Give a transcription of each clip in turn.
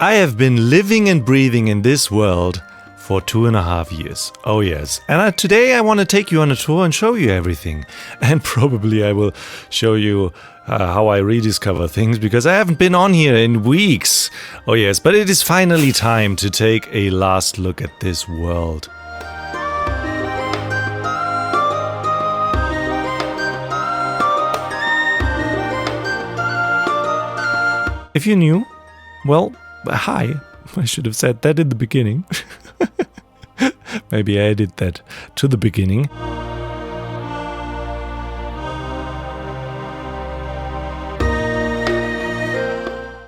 I have been living and breathing in this world for 2.5 years. Oh yes. And today I want to take you on a tour and show you everything. And probably I will show you how I rediscover things, because I haven't been on here in weeks. Oh yes, but it is finally time to take a last look at this world. If you're new, well, hi. I should have said that in the beginning. Maybe I added that to the beginning.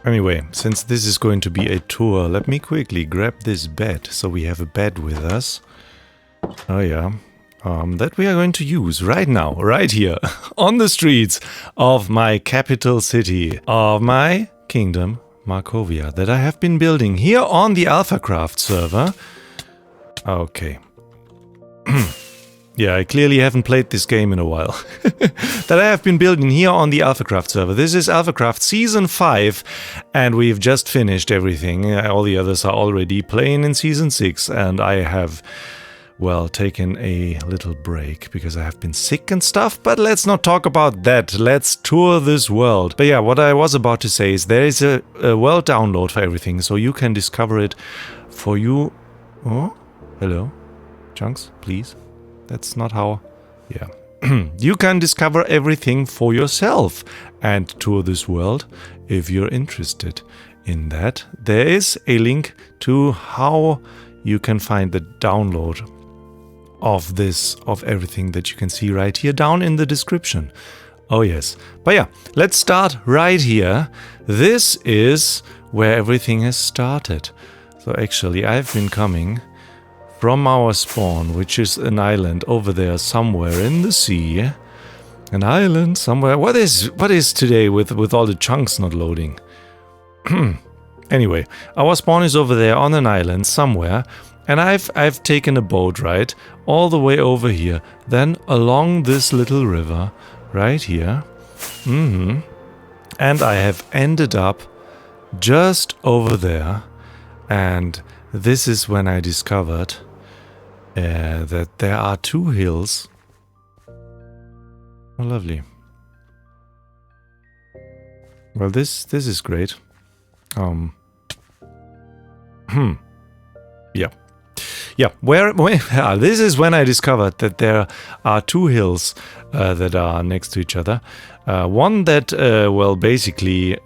Anyway, since this is going to be a tour, let me quickly grab this bed, so we have a bed with us. Oh yeah. That we are going to use right now, right here, on the streets of my capital city, of my kingdom, Markovia, that I have been building here on the AlphaCraft server. Okay. Yeah, I clearly haven't played this game in a while. That I have been building here on the AlphaCraft server. This is AlphaCraft Season 5, and we've just finished everything. All the others are already playing in Season 6, and I have, well, taken a little break because I have been sick and stuff, but let's not talk about that. Let's tour this world. But yeah, what I was about to say is there is a world download for everything, so you can discover it for you. Oh, hello, Chunks, please. That's not how. Yeah. You can discover everything for yourself and tour this world if you're interested in that. There is a link to how you can find the download of this, of everything that you can see right here down in the description. Oh yes. But yeah, let's start right here. This is where everything has started. So actually I've been coming from our spawn, which is an island over there somewhere in the sea. An island somewhere. What is today with all the chunks not loading? Anyway, our spawn is over there on an island somewhere. And I've taken a boat ride all the way over here, then along this little river right here. And I have ended up just over there. And this is when I discovered that there are two hills. Oh, lovely. Well, this is great. Yeah, where this is when I discovered that there are two hills that are next to each other. One that, well, basically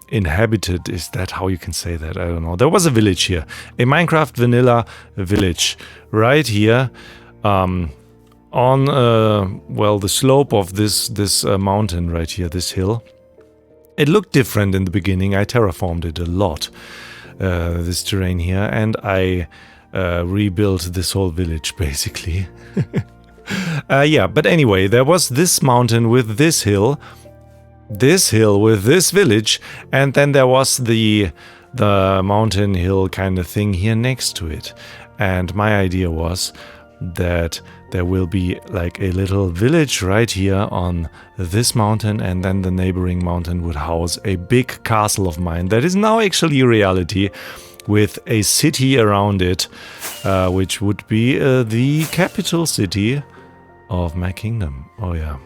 inhabited, is that how you can say that? I don't know. There was a village here, a Minecraft vanilla village right here on, well, the slope of this mountain right here, this hill. It looked different in the beginning. I terraformed it a lot, this terrain here, and I rebuilt this whole village, basically. Yeah, but anyway, there was this mountain with this hill with this village, and then there was the mountain hill kind of thing here next to it. And my idea was that there will be like a little village right here on this mountain, and then the neighboring mountain would house a big castle of mine that is now actually a reality, with a city around it, which would be the capital city of my kingdom. Oh yeah.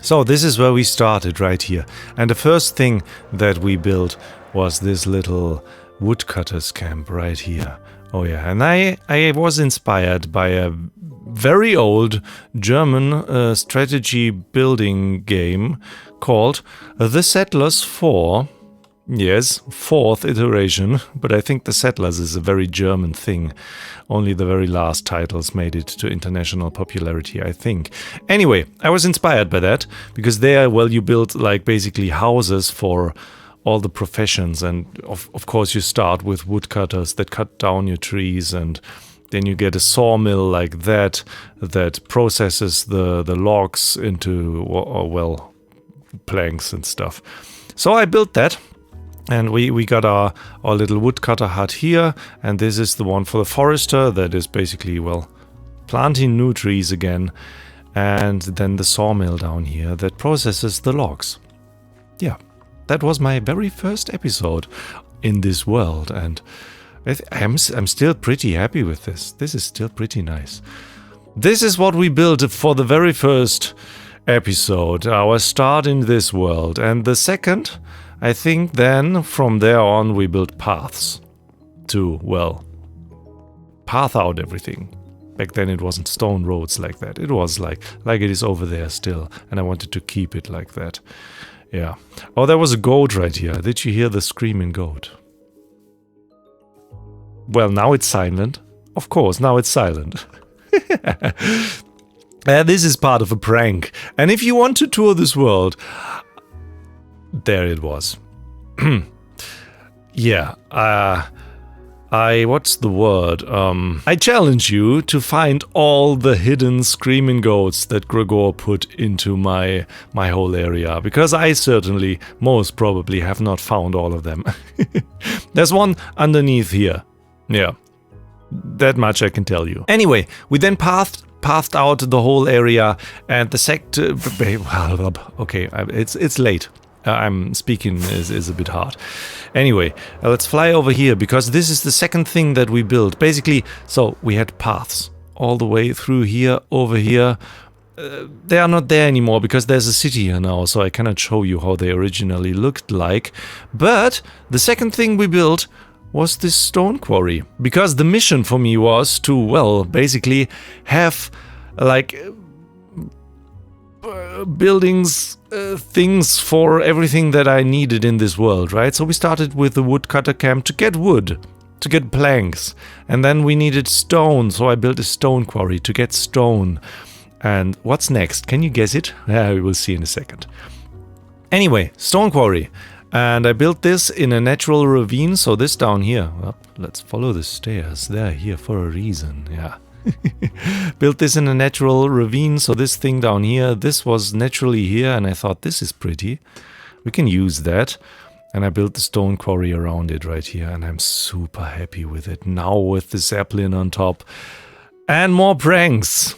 So this is where we started, right here. And the first thing that we built was this little woodcutters camp right here. Oh yeah, and I was inspired by a very old German strategy building game called The Settlers 4. Yes, 4th iteration, but I think The Settlers is a very German thing. Only the very last titles made it to international popularity, I think. Anyway, I was inspired by that, because there, well, you build like basically houses for all the professions, and of course you start with woodcutters that cut down your trees, and then you get a sawmill like that processes the logs into, well, planks and stuff. So I built that. And we got our little woodcutter hut here, and this is the one for the forester that is basically, well, planting new trees again. And then the sawmill down here that processes the logs. Yeah. that was my very first episode in this world, and I'm still pretty happy with this. This is still pretty nice. This is what we built for the very first episode, our start in this world. And the second, I think then from there on we built paths to, well, path out everything. Back then it wasn't stone roads like that. It was like it is over there still, and I wanted to keep it like that. Yeah. Oh, there was a goat right here. Did you hear the screaming goat? Well, now it's silent. Of course, now it's silent. This is part of a prank. And if you want to tour this world, there it was. Yeah, what's the word? I challenge you to find all the hidden screaming goats that Gregor put into my whole area, because I certainly, most probably, have not found all of them. There's one underneath here. Yeah. That much I can tell you. Anyway, we then pathed out the whole area, and the sector. Okay, it's late. I'm speaking is a bit hard. Anyway, let's fly over here, because this is the second thing that we built. Basically, so we had paths all the way through here, over here. They are not there anymore because there's a city here now, so I cannot show you how they originally looked like. But the second thing we built was this stone quarry, because the mission for me was to, well, basically have like buildings, things for everything that I needed in this world, right? So we started with the woodcutter camp to get wood, to get planks, and then we needed stone, so I built a stone quarry to get stone. And what's next? Can you guess it? Yeah, we will see in a second. Anyway, stone quarry. And I built this in a natural ravine, so this down here, well, let's follow the stairs, they're here for a reason, yeah. Built this in a natural ravine, so this thing down here, this was naturally here, and I thought this is pretty. We can use that. And I built the stone quarry around it right here, and I'm super happy with it. Now with the sapling on top. And more pranks!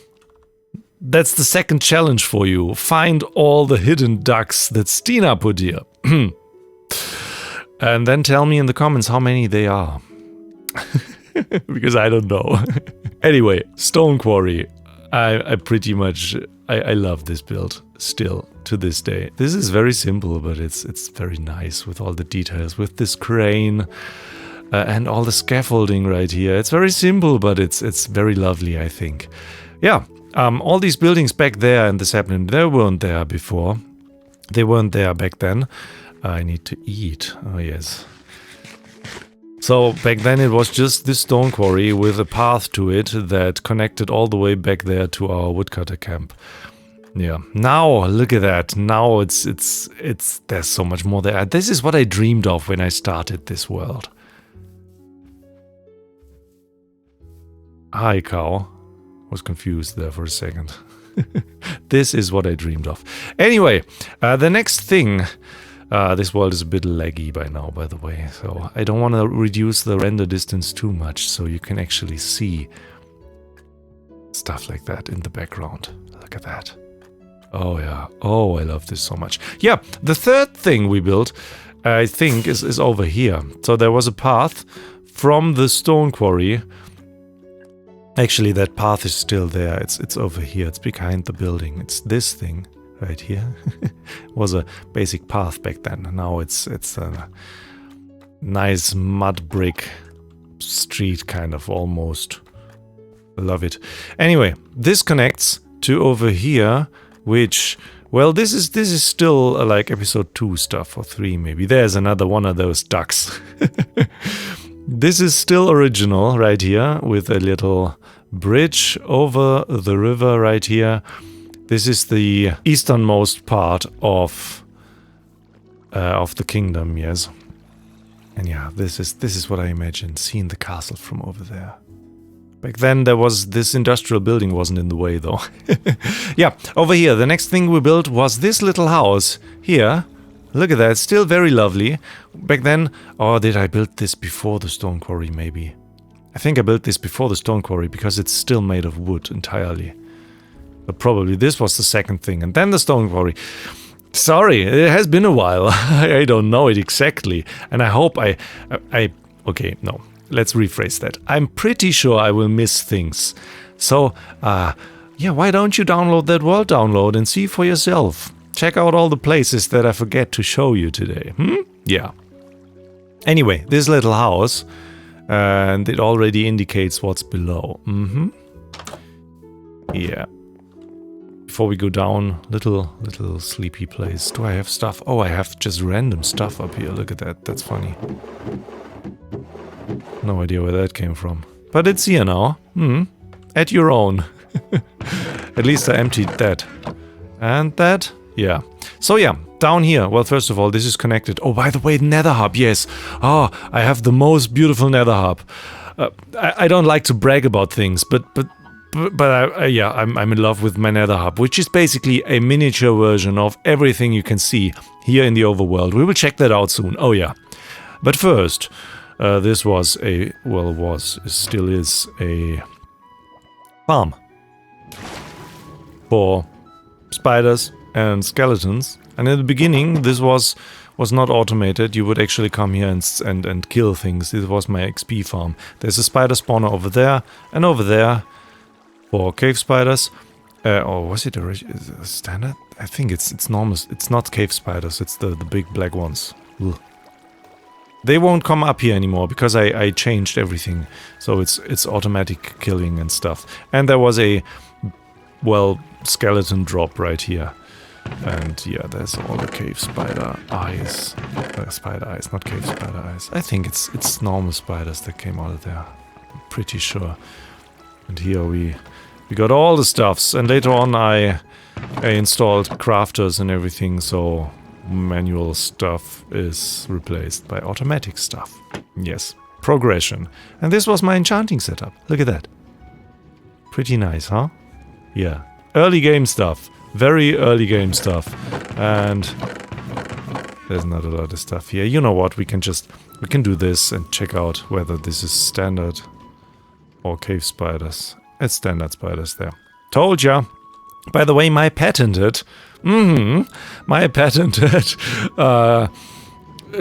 That's the second challenge for you. Find all the hidden ducks that Stina put here. And then tell me in the comments how many they are. Because I don't know. Anyway, stone quarry. I pretty much, I love this build still to this day. This is very simple, but it's very nice with all the details, with this crane and all the scaffolding right here. It's very simple, but it's very lovely, I think. Yeah, all these buildings back there in the sapling, they weren't there before. They weren't there back then. I need to eat. Oh, yes. So back then it was just this stone quarry with a path to it that connected all the way back there to our woodcutter camp. Yeah. Now look at that. Now it's there's so much more there. This is what I dreamed of when I started this world. Hi, cow. Was confused there for a second. This is what I dreamed of. Anyway, the next thing. This world is a bit laggy by now, by the way, so I don't want to reduce the render distance too much so you can actually see stuff like that in the background. Look at that. Oh yeah. Oh, I love this so much. Yeah, the third thing we built, I think, is over here. So there was a path from the stone quarry. Actually, that path is still there. It's over here. It's behind the building. It's this thing. Right here was a basic path back then. Now it's a nice mud brick street kind of almost. I love it. Anyway, this connects to over here, which, well, this is still like episode 2 stuff, or 3 maybe. There's another one of those ducks. This is still original right here with a little bridge over the river right here. This is the easternmost part of the kingdom, yes. And yeah, this is what I imagined, seeing the castle from over there. Back then there was this industrial building wasn't in the way though. Yeah, over here, the next thing we built was this little house here. Look at that, it's still very lovely. Back then, or did I build this before the stone quarry maybe? I think I built this before the stone quarry because it's still made of wood entirely. But probably this was the second thing, and then the stone quarry. Sorry, it has been a while. I don't know it exactly. And I hope okay, no. Let's rephrase that. I'm pretty sure I will miss things. So, yeah, why don't you download that world download and see for yourself? Check out all the places that I forget to show you today. Yeah. Anyway, this little house, and it already indicates what's below. Yeah. Before we go down, little sleepy place. Do I have stuff? Oh, I have just random stuff up here. Look at that. That's funny. No idea where that came from. But it's here now. At your own. At least I emptied that. And that? Yeah. So yeah, down here. Well, first of all, this is connected. Oh, by the way, nether hub. Yes. Oh, I have the most beautiful nether hub. I don't like to brag about things, but yeah, I'm in love with my nether hub, which is basically a miniature version of everything you can see here in the overworld. We will check that out soon. Oh yeah. But first, this was still is a farm for spiders and skeletons. And in the beginning, this was not automated. You would actually come here and kill things. This was my XP farm. There's a spider spawner over there and over there. For cave spiders, or was it a standard? I think it's normal. It's not cave spiders. It's the big black ones. Ugh. They won't come up here anymore because I changed everything, so it's automatic killing and stuff. And there was a skeleton drop right here, and yeah, there's all the cave spider eyes. Spider eyes, not cave spider eyes. I think it's normal spiders that came out of there. I'm pretty sure. And here we got all the stuffs, and later on I installed crafters and everything, so manual stuff is replaced by automatic stuff. Yes, progression. And this was my enchanting setup. Look at that. Pretty nice, huh? Yeah. Early game stuff. Very early game stuff. And there's not a lot of stuff here. You know what? We can do this and check out whether this is standard or cave spiders. It's standard spiders there. Told ya. By the way, my patented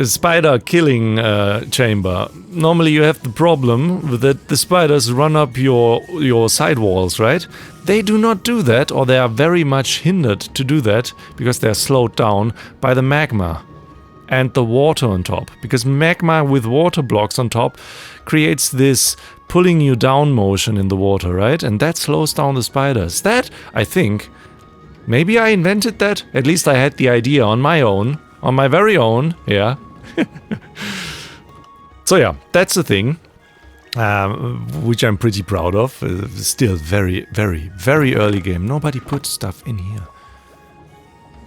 spider killing chamber. Normally you have the problem that the spiders run up your side walls, right? They do not do that, or they are very much hindered to do that because they are slowed down by the magma and the water on top. Because magma with water blocks on top creates this pulling you down motion in the water, right? And that slows down the spiders. That, I think, maybe I invented that. At least I had the idea on my own, on my very own, yeah. So yeah, that's the thing, which I'm pretty proud of. Still very, very, very early game. Nobody put stuff in here.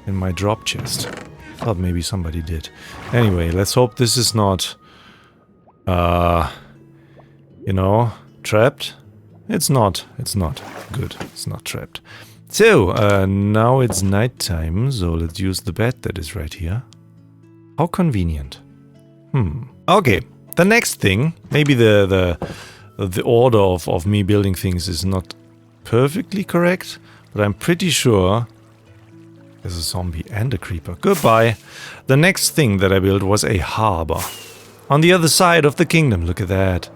In my drop chest. Thought maybe somebody did. Anyway, let's hope this is not, you know, trapped. It's not. It's not. Good. It's not trapped. So, now it's nighttime, so let's use the bed that is right here. How convenient. Okay, the next thing, maybe the order of me building things is not perfectly correct, but I'm pretty sure there's a zombie and a creeper. Goodbye. The next thing that I built was a harbor. On the other side of the kingdom, look at that.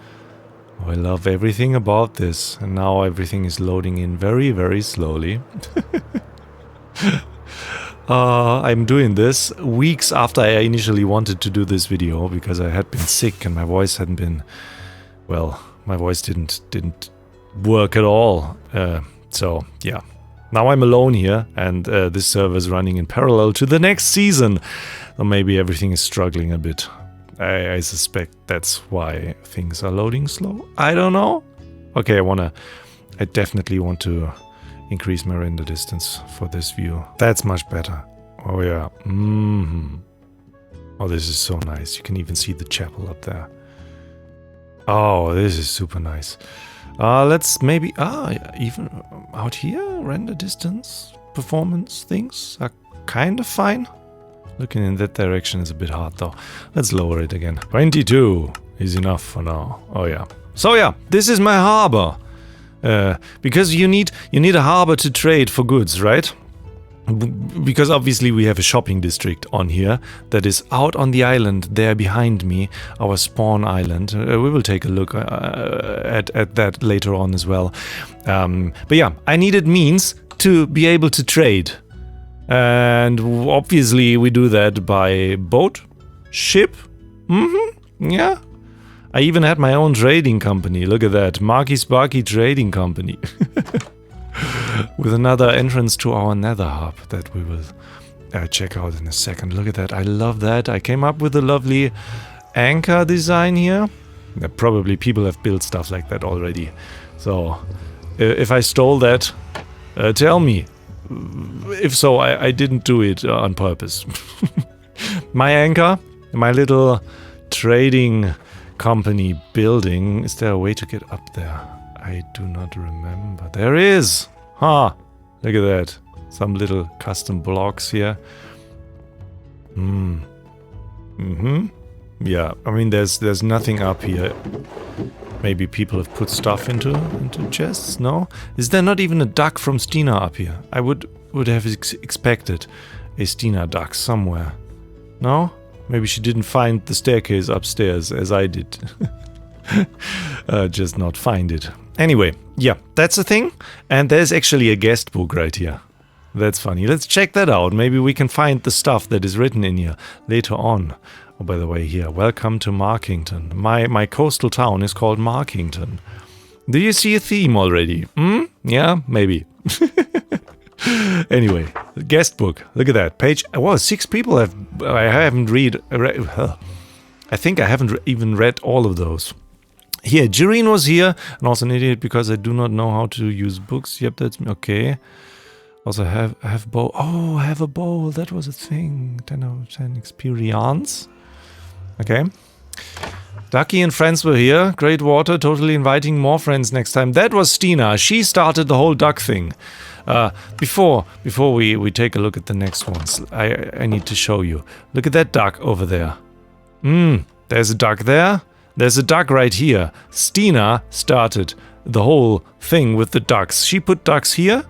Oh, I love everything about this, and now everything is loading in very, very slowly. I'm doing this weeks after I initially wanted to do this video, because I had been sick and my voice hadn't been, well, my voice didn't work at all. So, yeah. Now I'm alone here, and this server is running in parallel to the next season. So maybe everything is struggling a bit. I suspect that's why things are loading slow. I don't know. Okay, I definitely want to increase my render distance for this view. That's much better. Oh yeah. Oh, this is so nice. You can even see the chapel up there. Oh, this is super nice. Let's maybe, even out here, render distance, performance things are kind of fine. Looking in that direction is a bit hard though. Let's lower it again. 22 is enough for now. Oh yeah. So yeah, this is my harbor. Because you need a harbor to trade for goods, right? Because obviously we have a shopping district on here that is out on the island there behind me, our spawn island. We will take a look at that later on as well. But yeah, I needed means to be able to trade. And obviously we do that by boat, ship. Yeah. I even had my own trading company. Look at that. Marki Sparki Trading Company. With another entrance to our nether hub that we will check out in a second. Look at that. I love that. I came up with a lovely anchor design here. Probably people have built stuff like that already. So if I stole that, tell me. If so, I didn't do it on purpose. My anchor, my little trading company building. Is there a way to get up there? I do not remember. There is! Huh! Look at that. Some little custom blocks here. Yeah, I mean there's nothing up here. Maybe people have put stuff into chests? No? Is there not even a duck from Stina up here? I would have expected a Stina duck somewhere. No? Maybe she didn't find the staircase upstairs as I did. Just not find it. Anyway, yeah, that's the thing. And there's actually a guest book right here. That's funny. Let's check that out. Maybe we can find the stuff that is written in here later on. Oh, by the way, here, welcome to Markington. My coastal town is called Markington. Do you see a theme already? Yeah, maybe. Anyway, guest book. Look at that page. Well, 6 people have. I haven't I think I haven't even read all of those. Here, Jireen was here, and also an idiot because I do not know how to use books. Yep, that's me. Okay. Also have bow. Oh, I have a bow. That was a thing. 10 out of 10 experience. Okay. Ducky and friends were here. Great water. Totally inviting more friends next time. That was Stina. She started the whole duck thing. Before we take a look at the next ones, I need to show you. Look at that duck over there. There's a duck there. There's a duck right here. Stina started the whole thing with the ducks. She put ducks here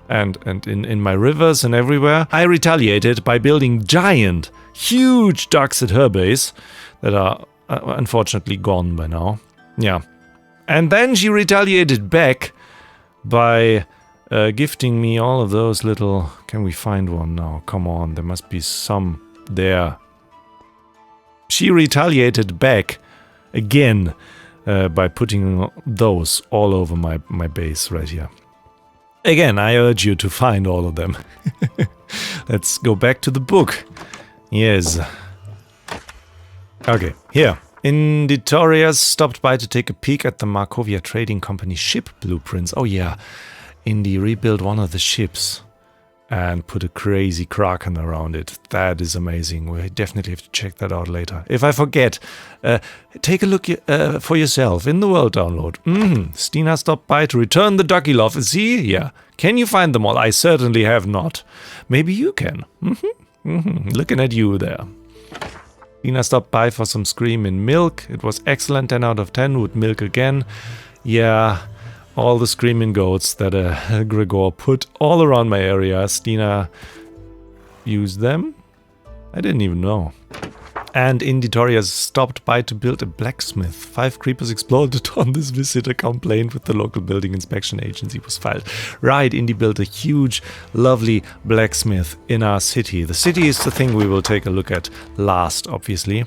and in my rivers and everywhere. I retaliated by building giant, huge ducks at her base that are unfortunately gone by now. Yeah. And then she retaliated back by gifting me all of those little... Can we find one now? Come on, there must be some there. She retaliated back again by putting those all over my base right here. Again, I urge you to find all of them. Let's go back to the book. Yes. Okay, here. Inditorius stopped by to take a peek at the Markovia Trading Company ship blueprints. Oh yeah, Indy rebuilt one of the ships and put a crazy kraken around it. That is amazing. We definitely have to check that out later. If I forget, take a look for yourself in the world download. Stina stopped by to return the ducky love. See? Yeah. Can you find them all? I certainly have not. Maybe you can. Looking at you there. Stina stopped by for some screaming milk. It was excellent. 10 out of 10. Would milk again. Yeah. All the screaming goats that Gregor put all around my area. Stina used them? I didn't even know. And Inditorius stopped by to build a blacksmith. 5 creepers exploded on this visit. A complaint with the local building inspection agency was filed. Right, Indy built a huge, lovely blacksmith in our city. The city is the thing we will take a look at last, obviously.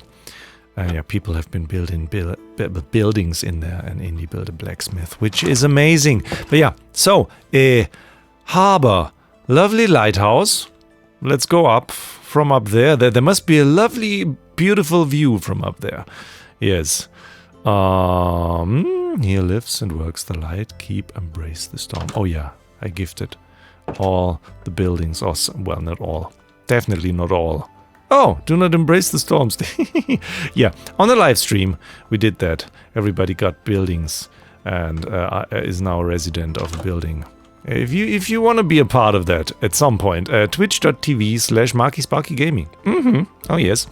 Yeah, people have been building buildings in there, and Indy built a blacksmith, which is amazing. But yeah, so, a harbor, lovely lighthouse. Let's go up from up there. There must be a lovely, beautiful view from up there. Yes. Here lives and works the light. Keep, embrace the storm. Oh yeah, I gifted all the buildings. Well, not all. Definitely not all. Oh, do not embrace the storms. Yeah, on the live stream, we did that. Everybody got buildings and is now a resident of a building. If you want to be a part of that at some point, twitch.tv/MarkiSparkiGaming. Oh, yes.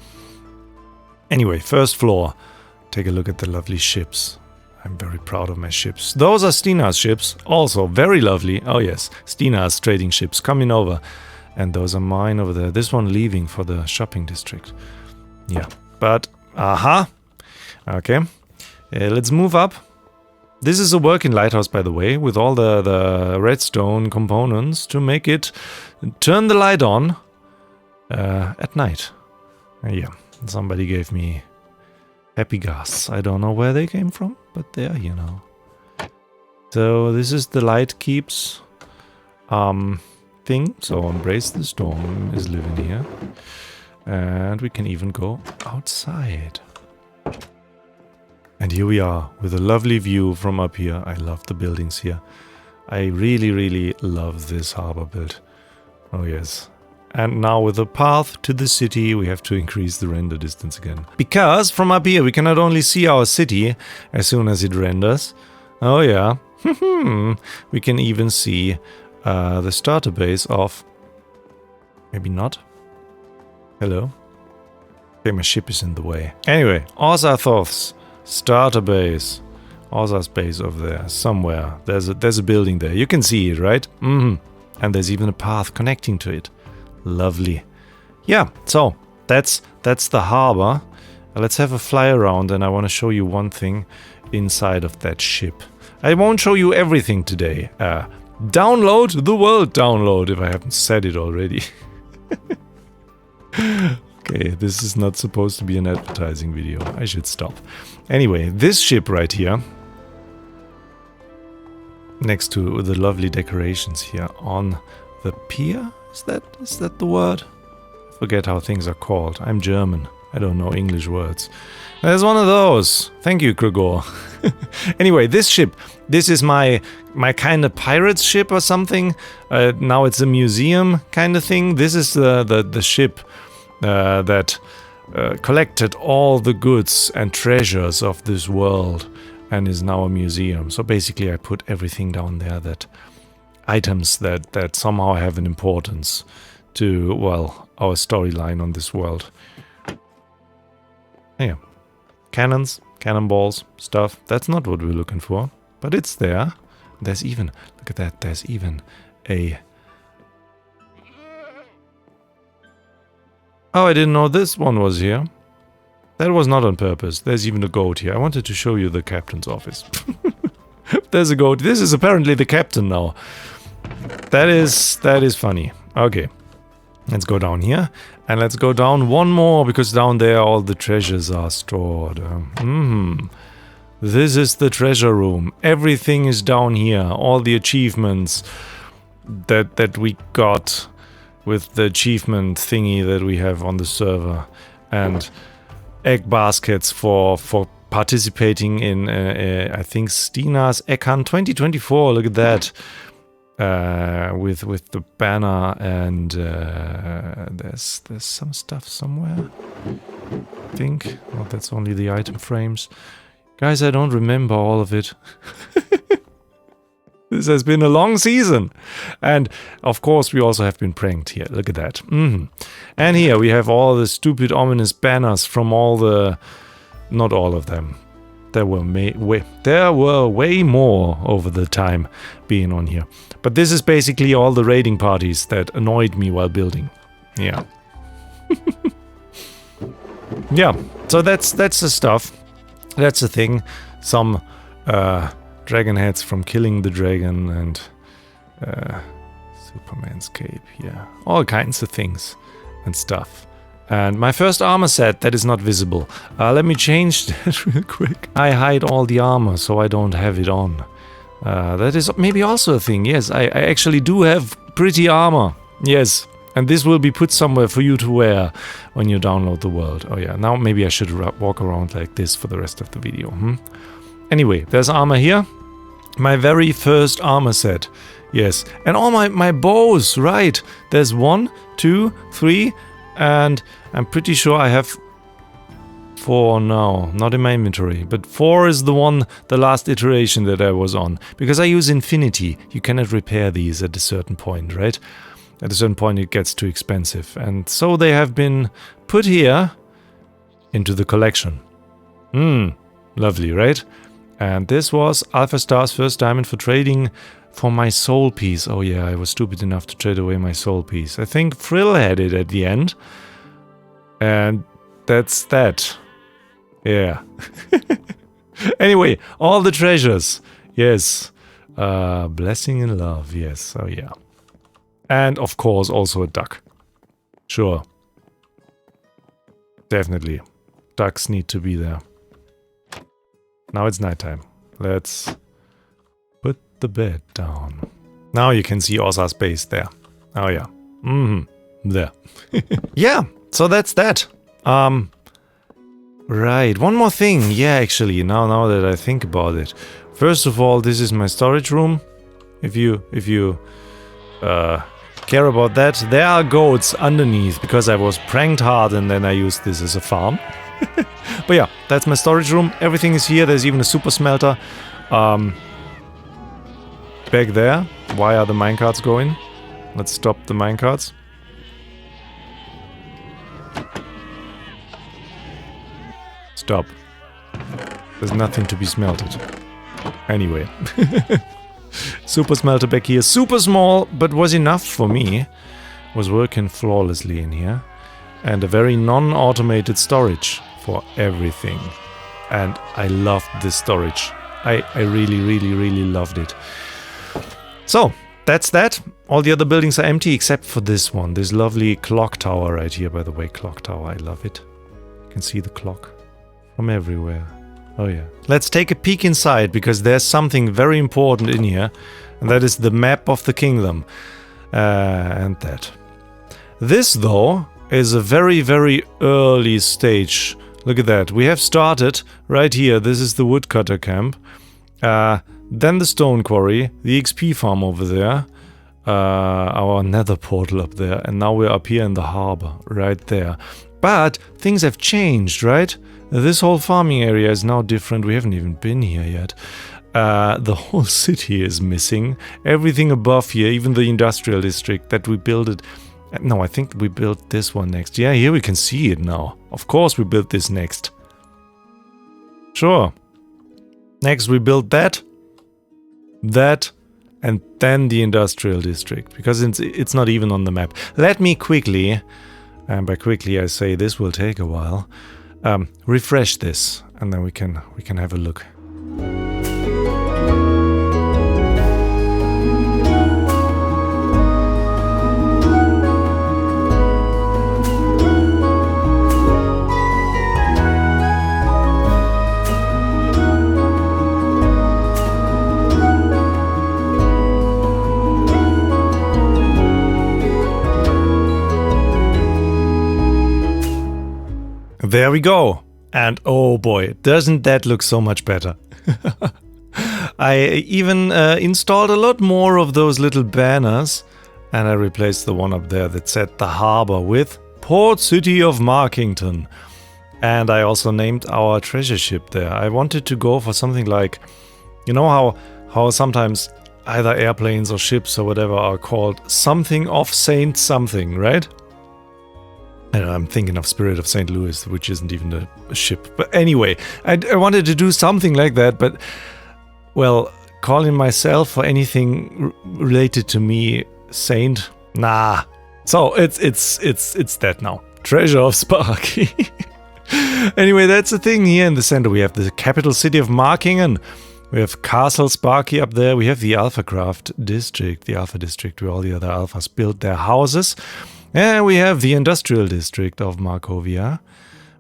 Anyway, first floor. Take a look at the lovely ships. I'm very proud of my ships. Those are Stina's ships. Also, very lovely. Oh, yes. Stina's trading ships coming over. And those are mine over there. This one leaving for the shopping district. Yeah, but, okay. Let's move up. This is a working lighthouse, by the way, with all the redstone components to make it turn the light on at night. Yeah, somebody gave me happy gas. I don't know where they came from, but they are here now. So this is the light keeps thing. So Embrace the Storm is living here. And we can even go outside. And here we are with a lovely view from up here. I love the buildings here. I really, really love this harbor build. Oh yes. And now with the path to the city, we have to increase the render distance again. Because from up here, we can not only see our city as soon as it renders. Oh yeah. We can even see the starter base of... Maybe not. Hello. Okay, my ship is in the way. Anyway, Ozathoth's starter base. Oza's base over there, somewhere. There's a building there. You can see it, right? And there's even a path connecting to it. Lovely. Yeah, so that's the harbor. Let's have a fly around, and I want to show you one thing inside of that ship. I won't show you everything today. Download the world download, if I haven't said it already. Okay, this is not supposed to be an advertising video. I should stop. Anyway, this ship right here, next to the lovely decorations here on the pier, is that the word? I forget how things are called. I'm German. I don't know English words. There's one of those. Thank you, Gregor. Anyway, this ship, this is my kind of pirate's ship or something. Now it's a museum kind of thing. This is the ship that collected all the goods and treasures of this world and is now a museum. So basically I put everything down there, that items that somehow have an importance to, well, our storyline on this world. Yeah. Cannons, cannonballs, stuff. That's not what we're looking for, but it's there. There's even, look at that, there's even a... Oh, I didn't know this one was here. That was not on purpose. There's even a goat here. I wanted to show you the captain's office. There's a goat. This is apparently the captain now. That is funny. Okay. Let's go down here. And let's go down one more, because down there all the treasures are stored. This is the treasure room. Everything is down here. All the achievements that we got with the achievement thingy that we have on the server. And egg baskets for participating in, I think, Stina's Egg Hunt 2024. Look at that. With the banner, and there's some stuff somewhere, I think. Oh, that's only the item frames. Guys, I don't remember all of it. This has been a long season. And, of course, we also have been pranked here. Look at that. And here we have all the stupid, ominous banners from all the... Not all of them. There were way more over the time being on here. But this is basically all the raiding parties that annoyed me while building. Yeah. Yeah, so that's the stuff. That's the thing. Some dragon heads from killing the dragon, and Superman's cape, yeah. All kinds of things and stuff. And my first armor set that is not visible. Let me change that real quick. I hide all the armor so I don't have it on. That is maybe also a thing. Yes, I actually do have pretty armor. Yes, and this will be put somewhere for you to wear when you download the world. Oh yeah, now maybe I should walk around like this for the rest of the video. Anyway, there's armor here. My very first armor set. Yes, and all my bows, right. There's 1, 2, 3... And I'm pretty sure I have 4 now, not in my inventory, but 4 is the last iteration that I was on. Because I use infinity, you cannot repair these at a certain point, right? At a certain point it gets too expensive. And so they have been put here into the collection. Lovely, right? And this was Alpha Star's first diamond for trading for my soul piece. Oh yeah, I was stupid enough to trade away my soul piece. I think Frill had it at the end. And that's that. Yeah. Anyway, all the treasures. Yes. Blessing in love. Yes. Oh yeah. And of course also a duck. Sure. Definitely. Ducks need to be there. Now it's nighttime. Let's put the bed down. Now you can see Osa's base there. Oh yeah. There. Yeah, so that's that. Right, one more thing. Yeah, actually, now that I think about it. First of all, this is my storage room. If you care about that. There are goats underneath because I was pranked hard and then I used this as a farm. But yeah, that's my storage room. Everything is here. There's even a super smelter. Back there. Why are the minecarts going? Let's stop the minecarts. Stop. There's nothing to be smelted. Anyway. Super smelter back here. Super small, but was enough for me. Was working flawlessly in here. And a very non-automated storage for everything. And I loved this storage. I really loved it. So, that's that. All the other buildings are empty except for this one. This lovely clock tower right here, by the way. Clock tower, I love it. You can see the clock from everywhere. Oh yeah. Let's take a peek inside, because there's something very important in here. And that is the map of the kingdom. And that. This, though, is a very early stage. Look at that. We have started right here. This is the woodcutter camp. Then the stone quarry. The XP farm over there. Our nether portal up there. And now we're up here in the harbor. Right there. But things have changed, right? This whole farming area is now different. We haven't even been here yet. The whole city is missing. Everything above here, even the industrial district that we built it. No, I think we built this one next. Yeah, here we can see it now. Of course we built this next. Sure. Next we built that. That. And then the industrial district. Because it's not even on the map. Let me quickly, and by quickly I say this will take a while, refresh this. And then we can have a look. There we go. And oh boy, doesn't that look so much better. I even installed a lot more of those little banners, and I replaced the one up there that said the harbor with Port City of Markington. And I also named our treasure ship there. I wanted to go for something like, you know how sometimes either airplanes or ships or whatever are called something of Saint something, right? And I'm thinking of Spirit of St. Louis, which isn't even a ship. But anyway, I wanted to do something like that, but, well, calling myself for anything related to me Saint, nah. So it's that now. Treasure of Sparki. Anyway, that's the thing here in the center. We have the capital city of Markingen. We have Castle Sparki up there. We have the AlphaCraft district, the Alpha district, where all the other Alphas build their houses. And we have the industrial district of Markovia.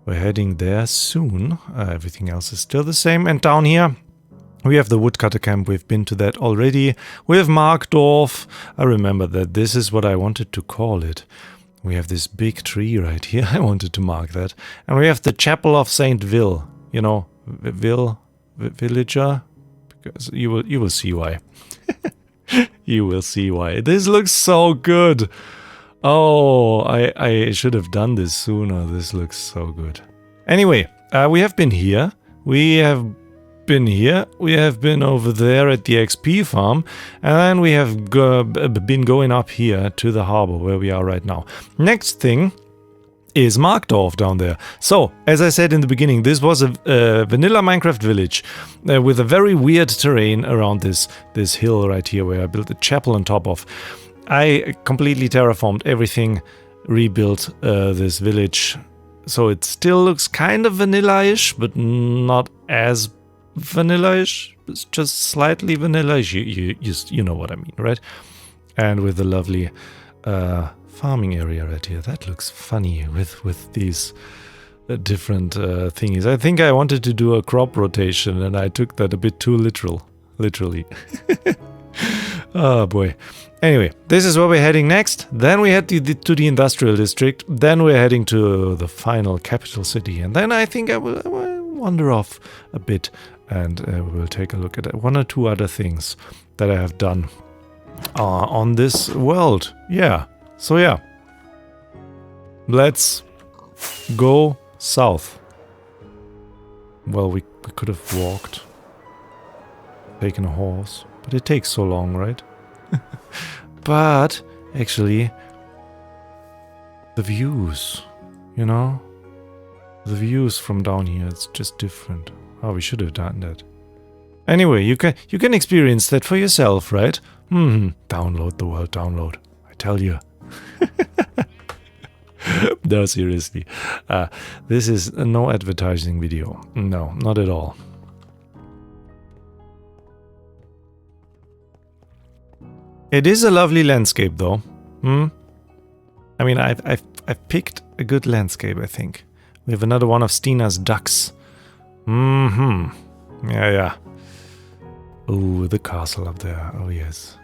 We're heading there soon. Everything else is still the same. And down here, we have the woodcutter camp. We've been to that already. We have Markdorf. I remember that this is what I wanted to call it. We have this big tree right here. I wanted to mark that. And we have the Chapel of St. Vil. You know, villager. Because you will see why. You will see why. This looks so good. Oh, I should have done this sooner. This looks so good. Anyway, we have been here. We have been here. We have been over there at the XP farm. And then we have been going up here to the harbor where we are right now. Next thing is Markdorf down there. So, as I said in the beginning, this was a vanilla Minecraft village with a very weird terrain around this hill right here where I built a chapel on top of. I completely terraformed everything, rebuilt this village, so it still looks kind of vanilla-ish, but not as vanilla-ish. It's just slightly vanilla-ish. You know what I mean, right? And with the lovely farming area right here. That looks funny with these different thingies. I think I wanted to do a crop rotation and I took that a bit too literally. Oh boy. Anyway, this is where we're heading next. Then we head to the industrial district. Then we're heading to the final capital city. And then I think I will wander off a bit and we'll take a look at one or two other things that I have done on this world. Yeah. So yeah. Let's go south. Well, we could have walked. Taken a horse. But it takes so long, right? But actually, the views, you know? The views from down here, it's just different. Oh, we should have done that. Anyway, you can experience that for yourself, right? Download the world, download. I tell you. No, seriously. This is no advertising video. No, not at all. It is a lovely landscape, though. I mean, I've picked a good landscape, I think. We have another one of Stina's ducks. Yeah. Oh, the castle up there. Oh, yes.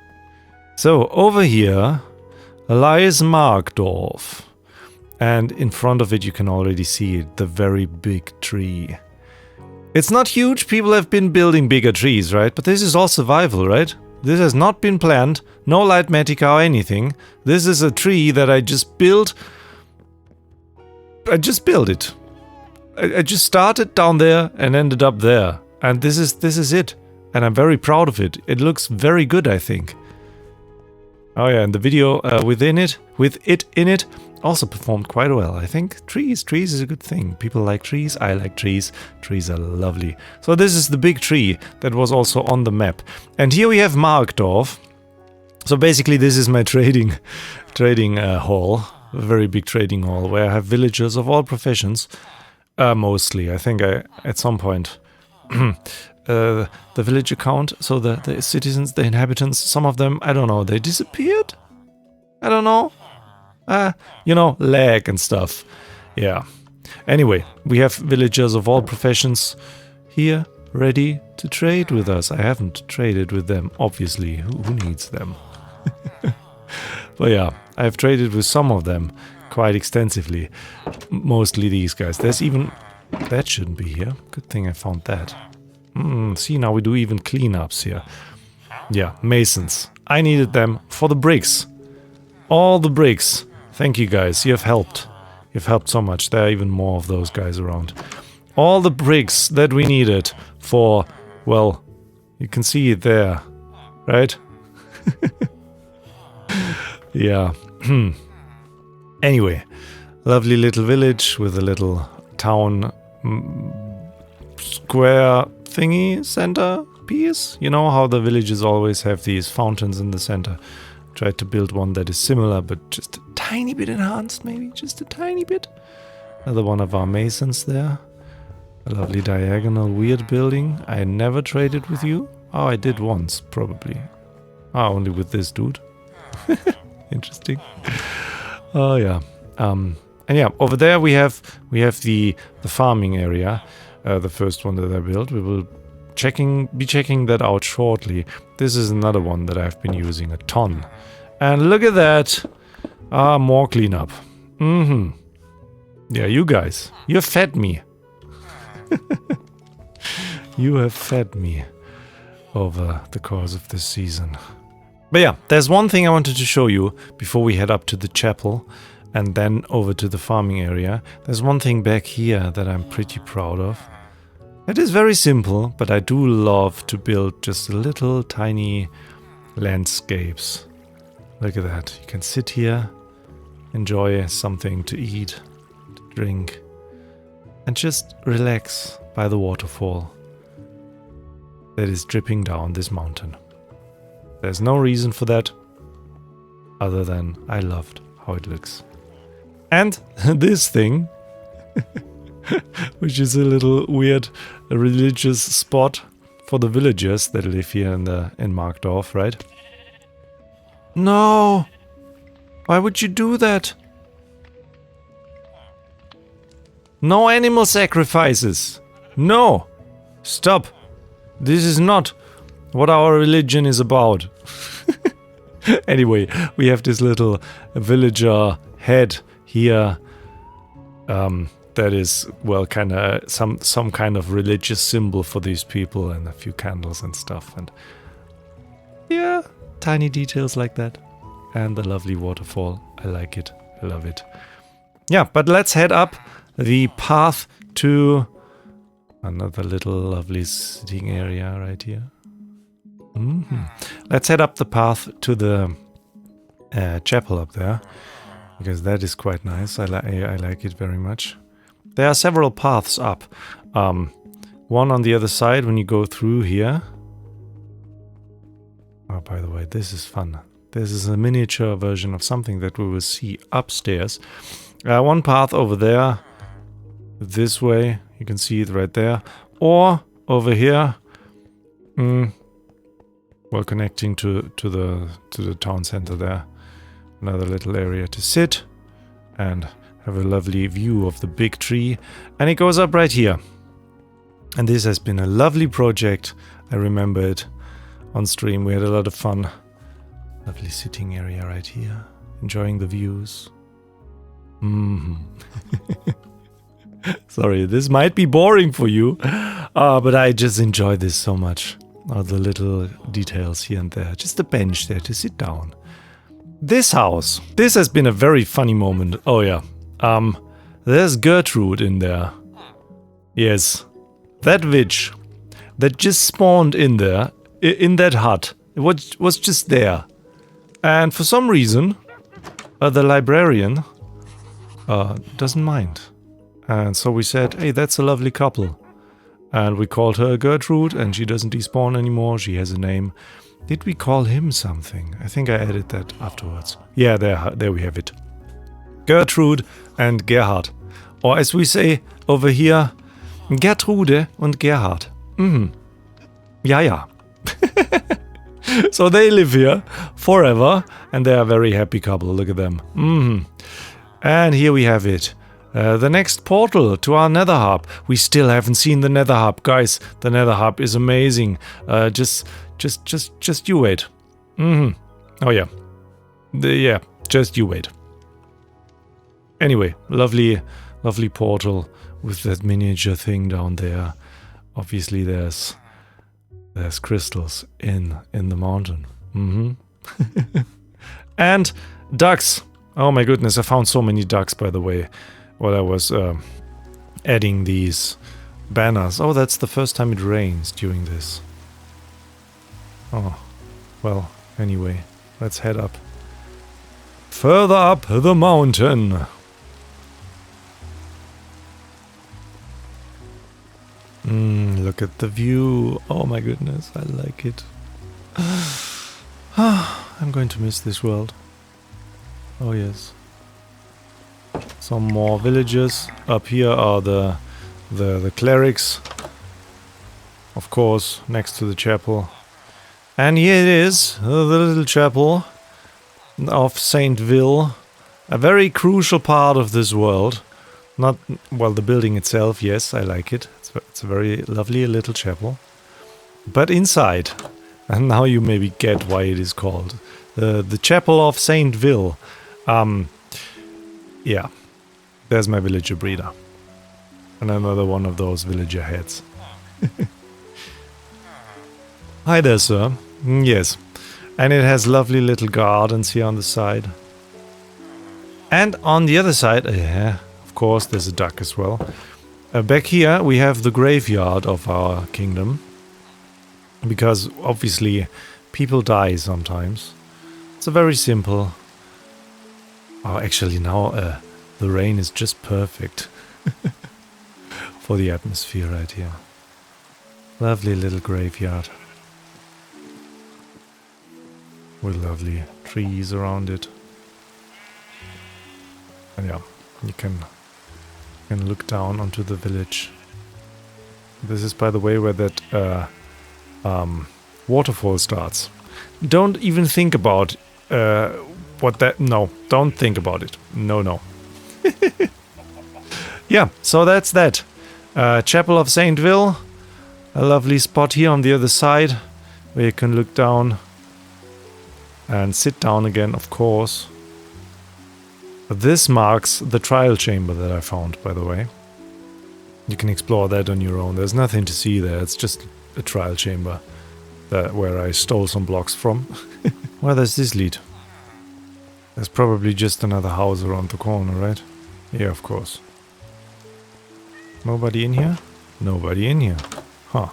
So, over here lies Markdorf. And in front of it, you can already see it, the very big tree. It's not huge. People have been building bigger trees, right? But this is all survival, right? This has not been planned. No Lightmatica or anything. This is a tree that I just built. I just built it. I just started down there and ended up there. And this is it. And I'm very proud of it. It looks very good, I think. Oh yeah, and the video with it in it, also performed quite well. I think trees is a good thing. People like trees, I like trees. Trees are lovely. So this is the big tree that was also on the map. And here we have Markdorf. So basically this is my trading hall. A very big trading hall where I have villagers of all professions. Mostly, I think at some point the village account, so the citizens, the inhabitants, some of them, I don't know, they disappeared? I don't know. You know, lag and stuff. Yeah. Anyway, we have villagers of all professions here, ready to trade with us. I haven't traded with them, obviously. Who needs them? But yeah, I've traded with some of them quite extensively. Mostly these guys. There's even... That shouldn't be here. Good thing I found that. See, now we do even cleanups here. Yeah, masons. I needed them for the bricks. All the bricks. Thank you guys, you have helped. You've helped so much. There are even more of those guys around. All the bricks that we needed for, well, you can see it there, right? Yeah. Anyway, lovely little village with a little town square thingy center piece. You know how the villages always have these fountains in the center. Tried to build one that is similar, but just a tiny bit enhanced, maybe. Just a tiny bit. Another one of our masons there. A lovely diagonal weird building. I never traded with you. Oh, I did once, probably. Ah, only with this dude. Interesting. Oh, yeah. And yeah, over there we have the farming area. The first one that I built. We will be checking that out shortly. This is another one that I've been using a ton. And look at that. More cleanup. Yeah, you guys. You have fed me. You have fed me over the course of this season. But yeah, there's one thing I wanted to show you before we head up to the chapel and then over to the farming area. There's one thing back here that I'm pretty proud of. It is very simple, but I do love to build just little tiny landscapes. Look at that. You can sit here, enjoy something to eat, drink, and just relax by the waterfall that is dripping down this mountain. There's no reason for that other than I loved how it looks. And this thing, which is a little weird religious spot for the villagers that live here in Markdorf, right? No! Why would you do that? No animal sacrifices! No! Stop! This is not what our religion is about. Anyway, we have this little villager head here. That is, well, kind of some kind of religious symbol for these people, and a few candles and stuff, and yeah, tiny details like that. And the lovely waterfall. I like it. I love it. Yeah, but let's head up the path to another little lovely sitting area right here. Let's head up the path to the chapel up there, because that is quite nice. I like it very much. There are several paths up. One on the other side when you go through here. Oh, by the way, this is fun. This is a miniature version of something that we will see upstairs. One path over there, this way, you can see it right there. Or over here, well, connecting to the town center there. Another little area to sit and have a lovely view of the big tree. And it goes up right here. And this has been a lovely project. I remember it on stream. We had a lot of fun. Lovely sitting area right here. Enjoying the views. Sorry, this might be boring for you. But I just enjoy this so much. All the little details here and there. Just a bench there to sit down. This house. This has been a very funny moment. Oh yeah. There's Gertrude in there. Yes. That witch that just spawned in there, in that hut. It was just there. And for some reason, the librarian doesn't mind. And so we said, hey, that's a lovely couple. And we called her Gertrude, and she doesn't despawn anymore. She has a name. Did we call him something? I think I added that afterwards. Yeah, there we have it. Gertrude and Gerhard. Or as we say over here, Gertrude und Gerhard. Ja, ja. So they live here forever, and they are a very happy couple. Look at them. And here we have it. The next portal to our nether hub. We still haven't seen the nether hub. Guys, the nether hub is amazing. Just you wait. Oh yeah. Yeah, just you wait. Anyway, lovely portal with that miniature thing down there. Obviously there's crystals in the mountain. And ducks. Oh my goodness, I found so many ducks, by the way, while I was adding these banners. Oh, that's the first time it rains during this. Oh, well, anyway, let's head up. Further up the mountain. Look at the view. Oh my goodness, I like it. I'm going to miss this world. Oh yes. Some more villages. Up here are the clerics. Of course, next to the chapel. And here it is, the little chapel of Saint Vil. A very crucial part of this world. Not, well, the building itself, yes, I like it. It's a very lovely little chapel. But inside, and now you maybe get why it is called the Chapel of Saint Vil. Yeah, there's my villager breeder. And another one of those villager heads. Hi there, sir. Yes. And it has lovely little gardens here on the side. And on the other side, yeah, of course, there's a duck as well. Back here, we have the graveyard of our kingdom. Because, obviously, people die sometimes. It's a very simple... Oh, actually now The rain is just perfect for the atmosphere right here. Lovely little graveyard. With lovely trees around it. And yeah, you can look down onto the village. This is, by the way, where that waterfall starts. Don't even think about what that... No, don't think about it. No. Yeah, so that's that. Chapel of St. Will. A lovely spot here on the other side where you can look down and sit down again, of course. This marks the trial chamber that I found, by the way. You can explore that on your own. There's nothing to see there. It's just a trial chamber where I stole some blocks from. Where does this lead? There's probably just another house around the corner, right? Yeah, of course. Nobody in here? Nobody in here. Huh.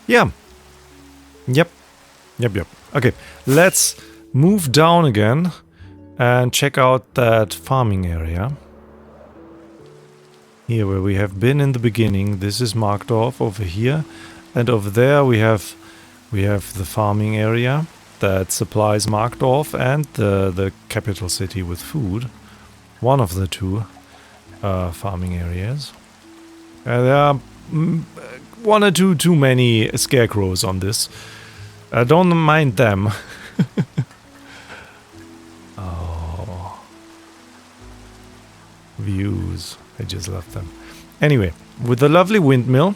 Yeah. Yep. Okay, let's move down again and check out that farming area. Here where we have been in the beginning, this is marked off over here. And over there we have the farming area that supplies marked off, and the capital city with food. One of the two farming areas. There are one or two too many scarecrows on this. I don't mind them. Oh. Views. I just love them. Anyway, with the lovely windmill.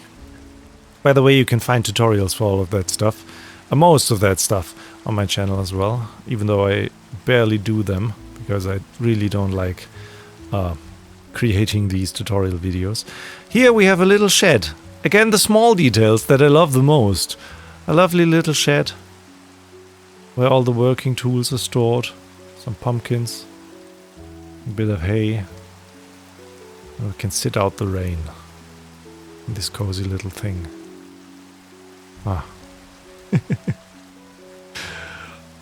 By the way, you can find tutorials for all of that stuff. Most of that stuff on my channel as well. Even though I barely do them. Because I really don't like creating these tutorial videos. Here we have a little shed. Again, the small details that I love the most. A lovely little shed where all the working tools are stored. Some pumpkins, a bit of hay. We can sit out the rain in this cozy little thing. Ah.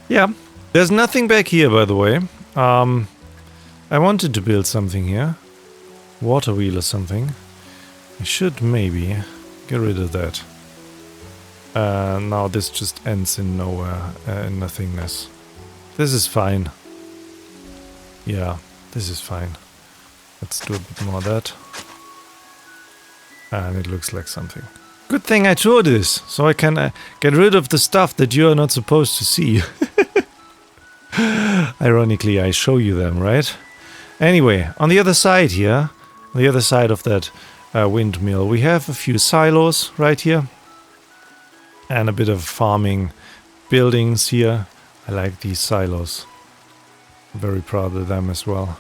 Yeah, there's nothing back here, by the way. I wanted to build something here. Water wheel or something. I should maybe get rid of that. Now this just ends in nowhere, in nothingness. This is fine. Yeah, this is fine. Let's do a bit more of that. And it looks like something. Good thing I drew this, so I can get rid of the stuff that you're not supposed to see. Ironically, I show you them, right? Anyway, on the other side here, on the other side of that windmill, we have a few silos right here. And a bit of farming buildings here. I like these silos. I'm very proud of them as well.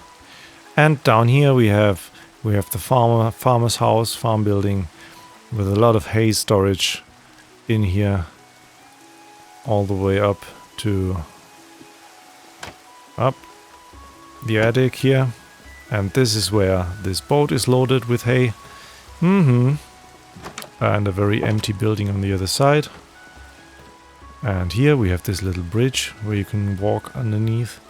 And down here we have the farmer's house, farm building, with a lot of hay storage in here, all the way up to the attic here. And this is where this boat is loaded with hay. And a very empty building on the other side. And here we have this little bridge where you can walk underneath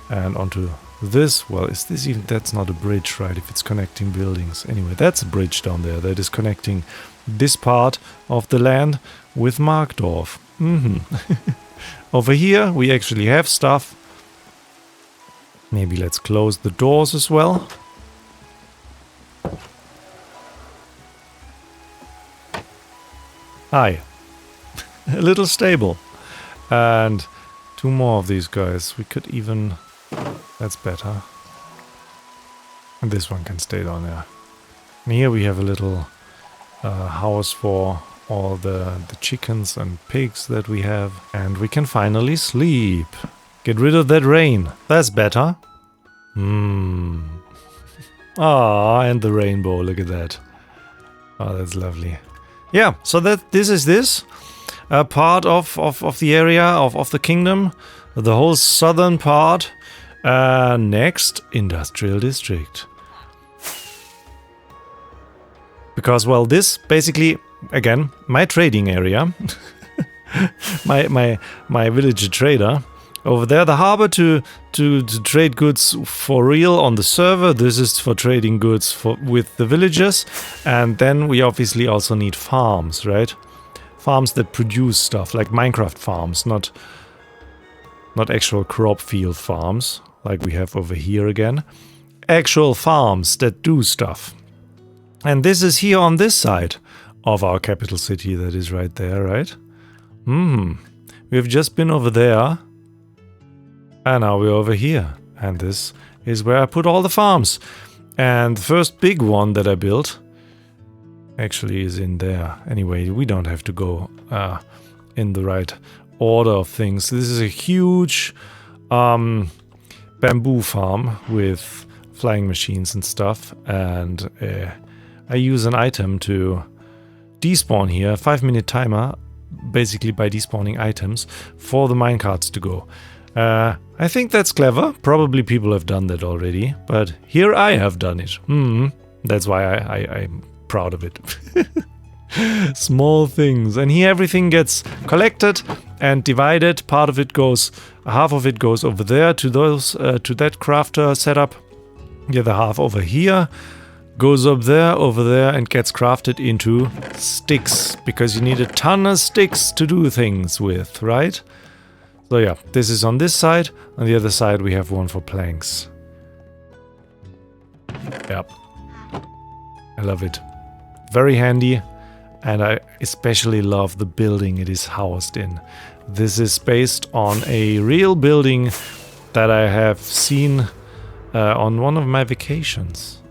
and onto this. Well, is this even... That's not a bridge, right? If it's connecting buildings. Anyway, that's a bridge down there that is connecting this part of the land with Markdorf. Over here we actually have stuff. Maybe let's close the doors as well. Hi. A little stable. And two more of these guys. We could even... That's better. And this one can stay down there. And here we have a little house for all the chickens and pigs that we have. And we can finally sleep. Get rid of that rain. That's better. Ah, and the rainbow. Look at that. Oh, that's lovely. Yeah, so this is part of the area of the kingdom, the whole southern part. Next, industrial district. Because, well, this basically, again, my trading area, my villager trader Over there, the harbor to trade goods for real on the server. This is for trading goods with the villagers. And then we obviously also need farms, right? Farms that produce stuff, like Minecraft farms, not actual crop field farms, like we have over here again. Actual farms that do stuff. And this is here on this side of our capital city that is right there, right? We've just been over there. And now we're over here. And this is where I put all the farms. And the first big one that I built actually is in there. Anyway, we don't have to go in the right order of things. This is a huge bamboo farm with flying machines and stuff. And I use an item to despawn here, a 5-minute timer, basically by despawning items for the minecarts to go. I think that's clever. Probably people have done that already, but here I have done it. That's why I'm proud of it. Small things. And here everything gets collected and divided. Half of it goes over there to that crafter setup. The other half over here goes up there, over there, and gets crafted into sticks, because you need a ton of sticks to do things with, right? So yeah, this is on this side. On the other side we have one for planks. Yep. I love it. Very handy. And I especially love the building it is housed in. This is based on a real building that I have seen on one of my vacations.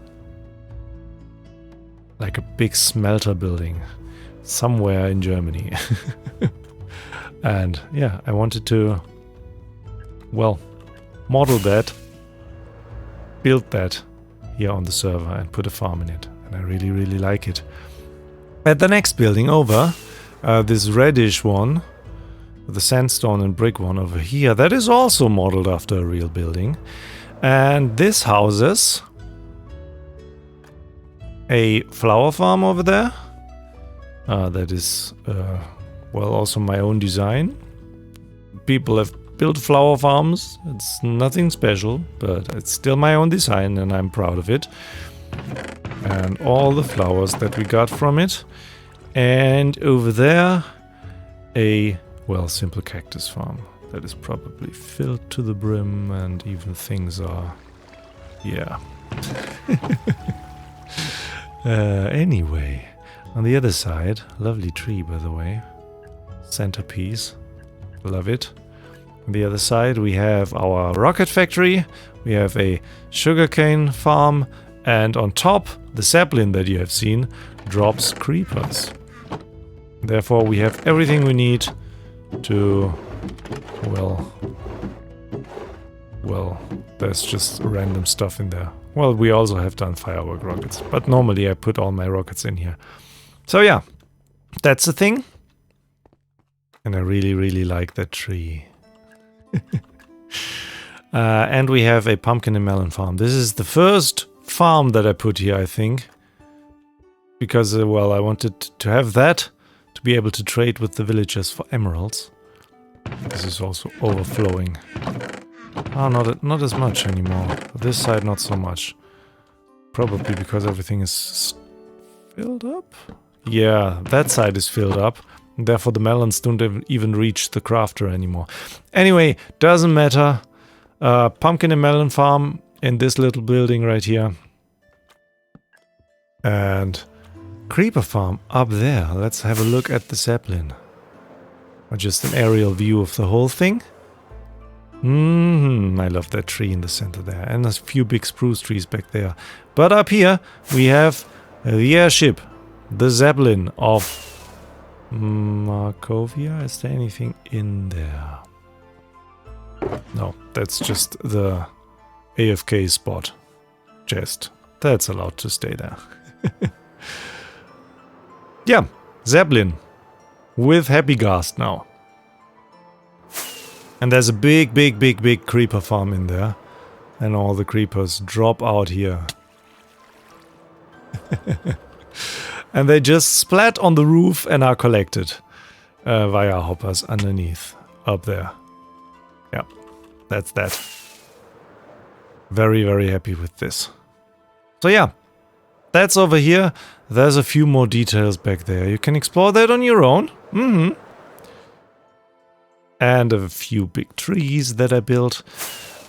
Like a big smelter building somewhere in Germany. And yeah, I wanted to, well, model that, build that here on the server and put a farm in it. And I really, really like it. At the next building over, this reddish one, the sandstone and brick one over here, that is also modeled after a real building. And this houses a flower farm over there. That is, well, also my own design. People have built flower farms. It's nothing special, but it's still my own design and I'm proud of it. And all the flowers that we got from it. And over there, a, well, simple cactus farm that is probably filled to the brim, and even things are, yeah. Anyway, on the other side, lovely tree, by the way. Centerpiece. Love it. On the other side, we have our rocket factory. We have a sugarcane farm. And on top, the sapling that you have seen drops creepers. Therefore, we have everything we need to, well, there's just random stuff in there. Well, we also have done firework rockets, but normally I put all my rockets in here. So yeah, that's the thing. And I really, really like that tree. And we have a pumpkin and melon farm. This is the first farm that I put here, I think. Because, well, I wanted to have that to be able to trade with the villagers for emeralds. This is also overflowing. Oh, not as much anymore. This side, not so much. Probably because everything is filled up? Yeah, that side is filled up. Therefore, the melons don't even reach the crafter anymore. Anyway, doesn't matter. Pumpkin and melon farm in this little building right here. And creeper farm up there. Let's have a look at the sapling. Or just an aerial view of the whole thing. I love that tree in the center there. And there's a few big spruce trees back there. But up here, we have the airship. The Zeppelin of Markovia. Is there anything in there? No, that's just the AFK spot. Chest. That's allowed to stay there. Yeah, Zeppelin. With Happy Ghast now. And there's a big creeper farm in there. And all the creepers drop out here. And they just splat on the roof and are collected via hoppers underneath, up there. Yeah, that's that. Very, very happy with this. So yeah, that's over here. There's a few more details back there. You can explore that on your own. And a few big trees that I built.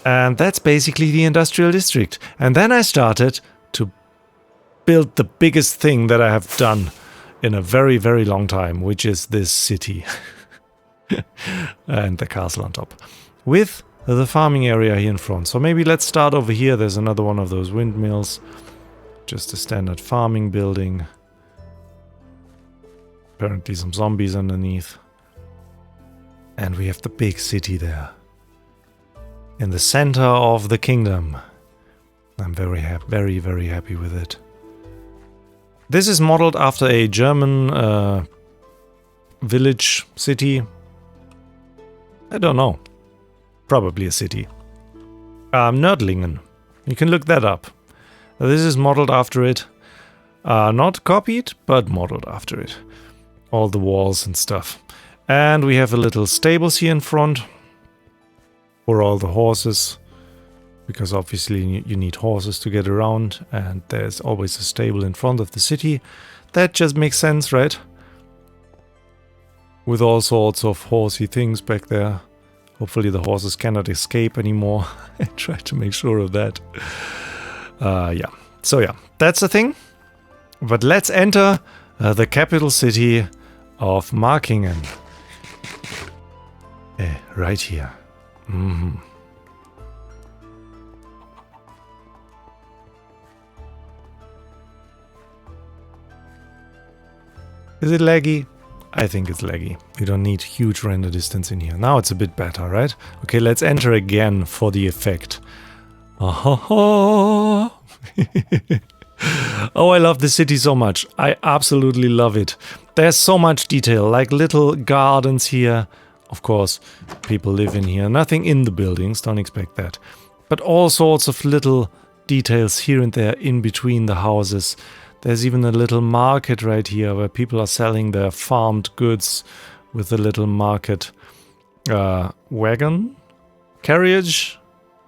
And that's basically the industrial district. And then I started to build the biggest thing that I have done in a very, very long time, which is this city. And the castle on top. With the farming area here in front. So maybe let's start over here. There's another one of those windmills. Just a standard farming building. Apparently some zombies underneath. And we have the big city there. In the center of the kingdom. I'm very happy, very, very happy with it. This is modeled after a German village city. I don't know. Probably a city. Nördlingen. You can look that up. This is modeled after it. Not copied, but modeled after it. All the walls and stuff. And we have a little stables here in front. For all the horses. Because obviously you need horses to get around. And there's always a stable in front of the city. That just makes sense, right? With all sorts of horsey things back there. Hopefully the horses cannot escape anymore. I try to make sure of that. Yeah. So yeah, that's the thing. But let's enter the capital city of Markingen. Right here. Is it laggy? I think it's laggy. You don't need huge render distance in here. Now it's a bit better, right? Okay, let's enter again for the effect. Oh, I love the city so much. I absolutely love it. There's so much detail, like little gardens here. Of course, people live in here. Nothing in the buildings, don't expect that. But all sorts of little details here and there in between the houses. There's even a little market right here where people are selling their farmed goods with a little market wagon? Carriage?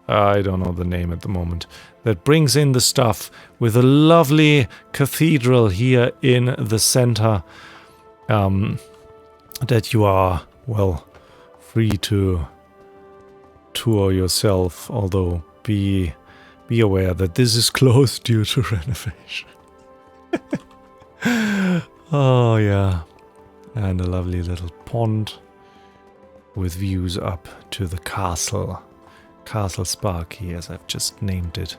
I don't know the name at the moment. That brings in the stuff with a lovely cathedral here in the center that you are, well, free to tour yourself, although be aware that this is closed due to renovation. Oh yeah, and a lovely little pond with views up to the castle. Castle Sparki, as I've just named it.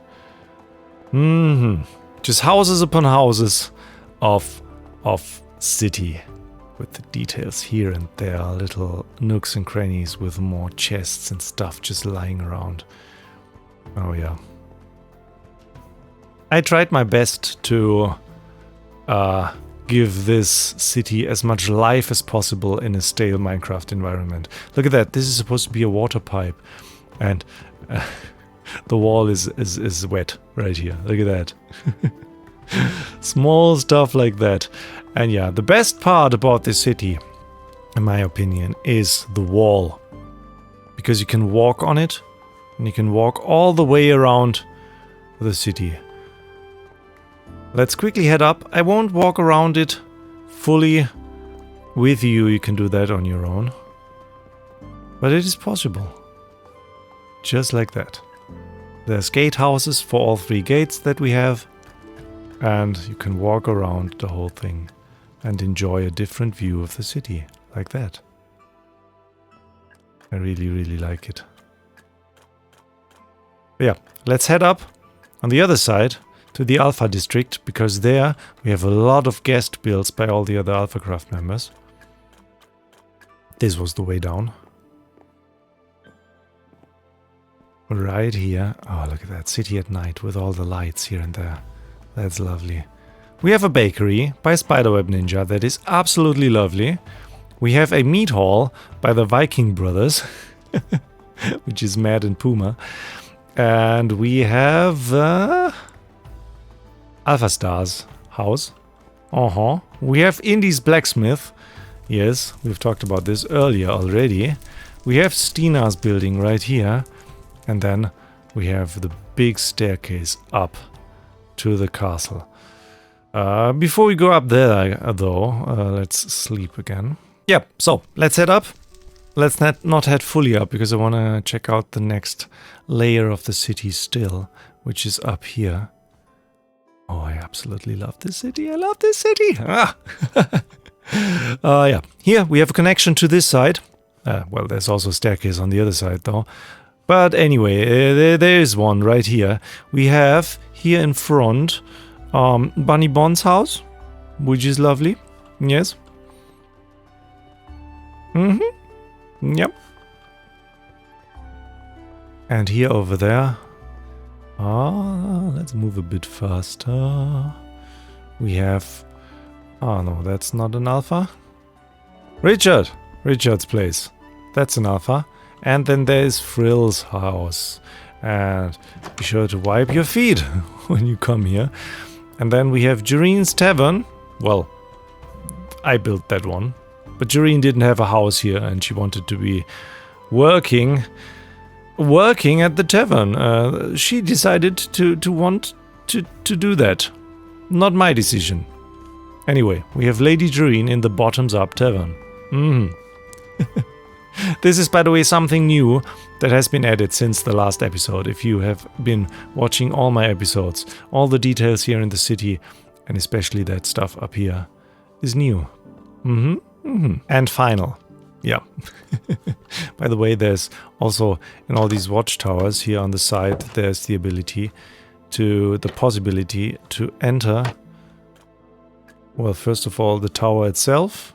Just houses upon houses of city with the details here and there, little nooks and crannies with more chests and stuff just lying around. Oh yeah. I tried my best to give this city as much life as possible in a stale Minecraft environment. Look at that, this is supposed to be a water pipe. And the wall is wet right here. Look at that. Small stuff like that. And yeah, the best part about this city, in my opinion, is the wall. Because you can walk on it, and you can walk all the way around the city. Let's quickly head up. I won't walk around it fully with you. You can do that on your own. But it is possible. Just like that. There's gatehouses for all 3 gates that we have. And you can walk around the whole thing and enjoy a different view of the city. Like that. I really, really like it. Yeah, let's head up on the other side to the Alpha district, because there we have a lot of guest builds by all the other AlphaCraft members. This was the way down. Right here. Oh, look at that. City at night with all the lights here and there. That's lovely. We have a bakery by Spiderweb Ninja that is absolutely lovely. We have a meat hall by the Viking brothers, which is Mad and Puma. And we have Alpha Star's house. We have Indy's blacksmith. Yes, we've talked about this earlier already. we have Stina's building right here. And then we have the big staircase up to the castle. Before we go up there, though, let's sleep again. Yeah, so let's head up. Let's not head fully up, because I want to check out the next layer of the city still, which is up here. Oh, I absolutely love this city. I love this city. Ah. Yeah, here we have a connection to this side. Well, there's also a staircase on the other side, though. But anyway, there is one right here. We have here in front Bunny Bond's house, which is lovely. Yes. Yep. And here over there. Let's move a bit faster. We have... Oh no, that's not an alpha. Richard's place. That's an alpha. And then there's Frill's house. And be sure to wipe your feet when you come here. And then we have Jurine's Tavern. Well, I built that one. But Jurine didn't have a house here, and she wanted to be working at the tavern. She decided to want to do that. Not my decision. Anyway, we have Lady Jurine in the Bottoms Up Tavern. This is, by the way, something new that has been added since the last episode. If you have been watching all my episodes, all the details here in the city, and especially that stuff up here, is new. And final. Yeah. By the way, there's also in all these watchtowers here on the side, there's the possibility to enter. Well, first of all, the tower itself.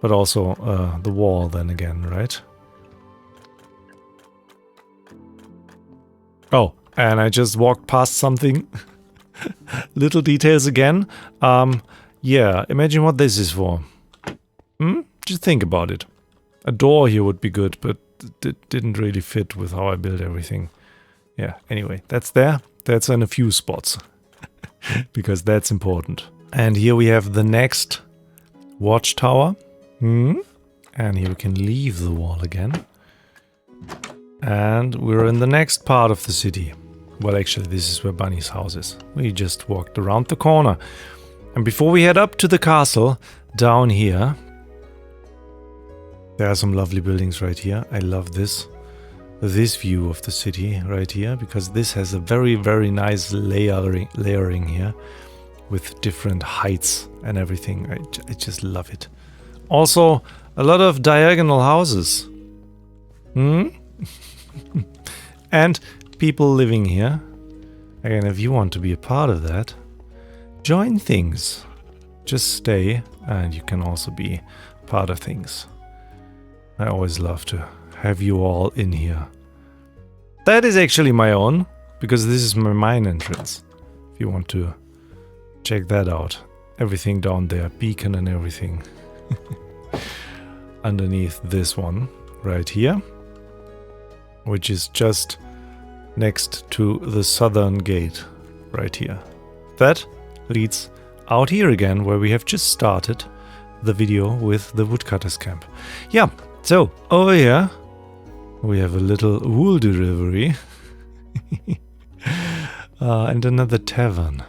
But also the wall then again, right? Oh, and I just walked past something. Little details again. Yeah, imagine what this is for. Just think about it. A door here would be good, but it didn't really fit with how I built everything. Yeah, anyway, that's there. That's in a few spots. Because that's important. And here we have the next watchtower. And here we can leave the wall again. And we're in the next part of the city. Well, actually, this is where Bunny's house is. We just walked around the corner. And before we head up to the castle, down here, there are some lovely buildings right here. I love this view of the city right here, because this has a very, very nice layering here with different heights and everything. I just love it. Also, a lot of diagonal houses. And people living here. Again, if you want to be a part of that, join things. Just stay, and you can also be part of things. I always love to have you all in here. That is actually my own, because this is my mine entrance. If you want to check that out. Everything down there, beacon and everything. Underneath this one, right here. Which is just next to the southern gate, right here. That leads out here again, where we have just started the video with the woodcutter's camp. Yeah, so over here we have a little wool delivery and another tavern.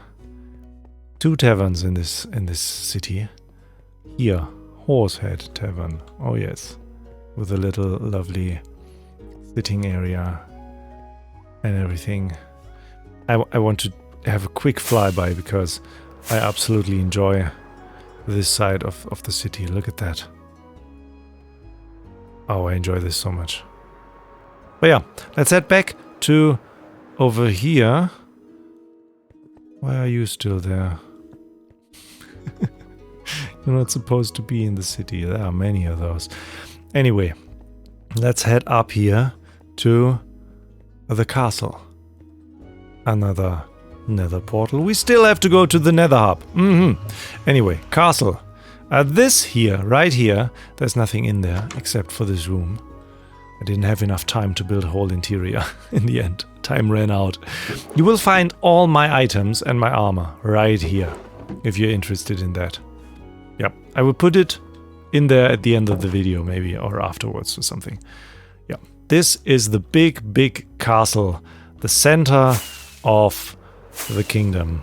Two taverns in this city. Here, Horsehead Tavern. Oh yes, with a little lovely sitting area and everything. I want to have a quick flyby because I absolutely enjoy this side of the city. Look at that. Oh, I enjoy this so much. But yeah, let's head back to over here. Why are you still there? You're not supposed to be in the city. There are many of those. Anyway, let's head up here to the castle. Another nether portal. We still have to go to the nether hub. Anyway, castle. This here, right here, there's nothing in there except for this room. I didn't have enough time to build a whole interior in the end. Time ran out. You will find all my items and my armor right here, if you're interested in that. Yep, I will put it in there at the end of the video, maybe, or afterwards or something. Yeah, this is the big castle, the center of the kingdom.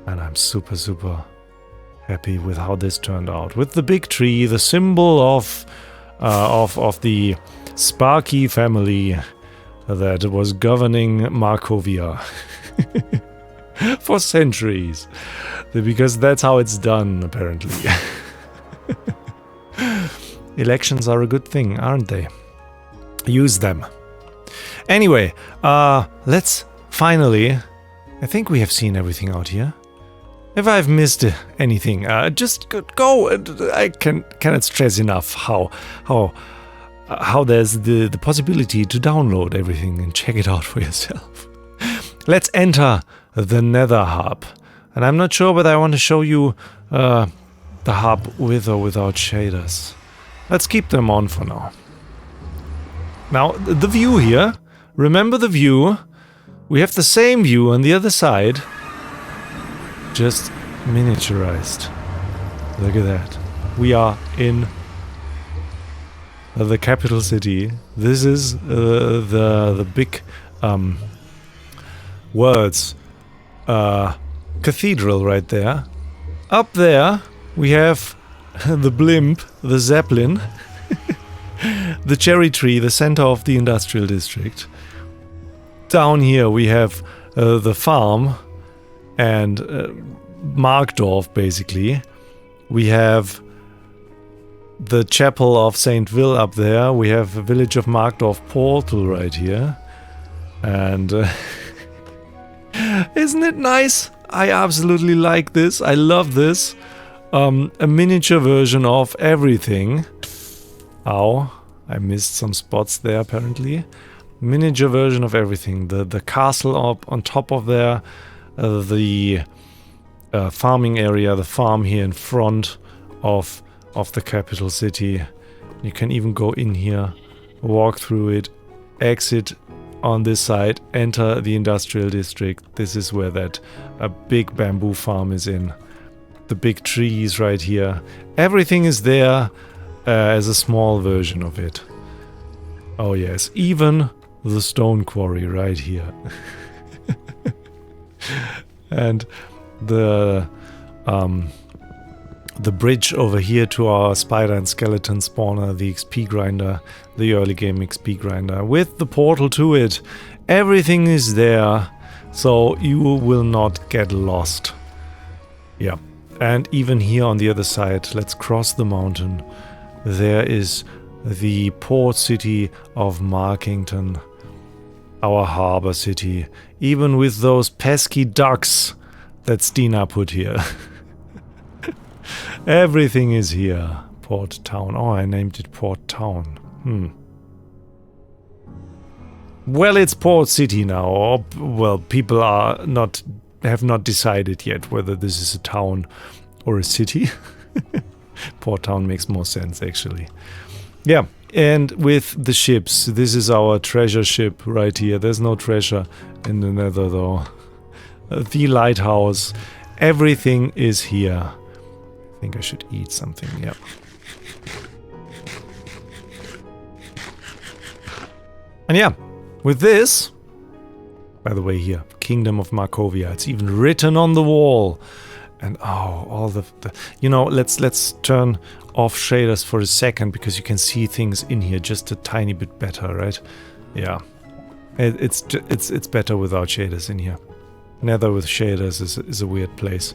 And I'm super happy with how this turned out. With the big tree, the symbol of the Sparki family that was governing Markovia for centuries. Because that's how it's done, apparently. Elections are a good thing, aren't they? Use them. Anyway, let's finally... I think we have seen everything out here. If I've missed anything, just go. I cannot stress enough how there's the possibility to download everything and check it out for yourself. Let's enter the Nether Hub. And I'm not sure whether I want to show you the hub with or without shaders. Let's keep them on for now. Now, the view here. Remember the view. We have the same view on the other side. Just miniaturized. Look at that. We are in the capital city. This is the big words cathedral right there. Up there we have the blimp, the zeppelin, the cherry tree, the center of the industrial district. Down here we have the farm and Markdorf, basically. We have the chapel of St. Will up there. We have the village of Markdorf portal right here. And isn't it nice? I absolutely like this. I love this. A miniature version of everything. Ow, I missed some spots there apparently. Miniature version of everything. The castle up on top of there. The farming area, the farm here in front of the capital city. You can even go in here, walk through it, exit on this side, enter the industrial district. This is where that big bamboo farm is in. The big trees right here. Everything is there as a small version of it. Oh yes, even the stone quarry right here. And the bridge over here to our spider and skeleton spawner, the XP grinder, the early game XP grinder, with the portal to it. Everything is there, so you will not get lost. Yeah, and even here on the other side, let's cross the mountain. There is the port city of Markington, our harbor city, even with those pesky ducks that Stina put here. Everything is here. Port Town. Oh, I named it Port Town. Well, it's Port City now. Or, well, people have not decided yet whether this is a town or a city. Port Town makes more sense, actually. Yeah, and with the ships. This is our treasure ship right here. There's no treasure in the Nether, though. The lighthouse. Everything is here. I think I should eat something, yeah. And yeah, with this, by the way here, Kingdom of Markovia, it's even written on the wall. And oh, all the you know, let's turn off shaders for a second, because you can see things in here just a tiny bit better, right? Yeah, it's better without shaders in here. Nether with shaders is a weird place.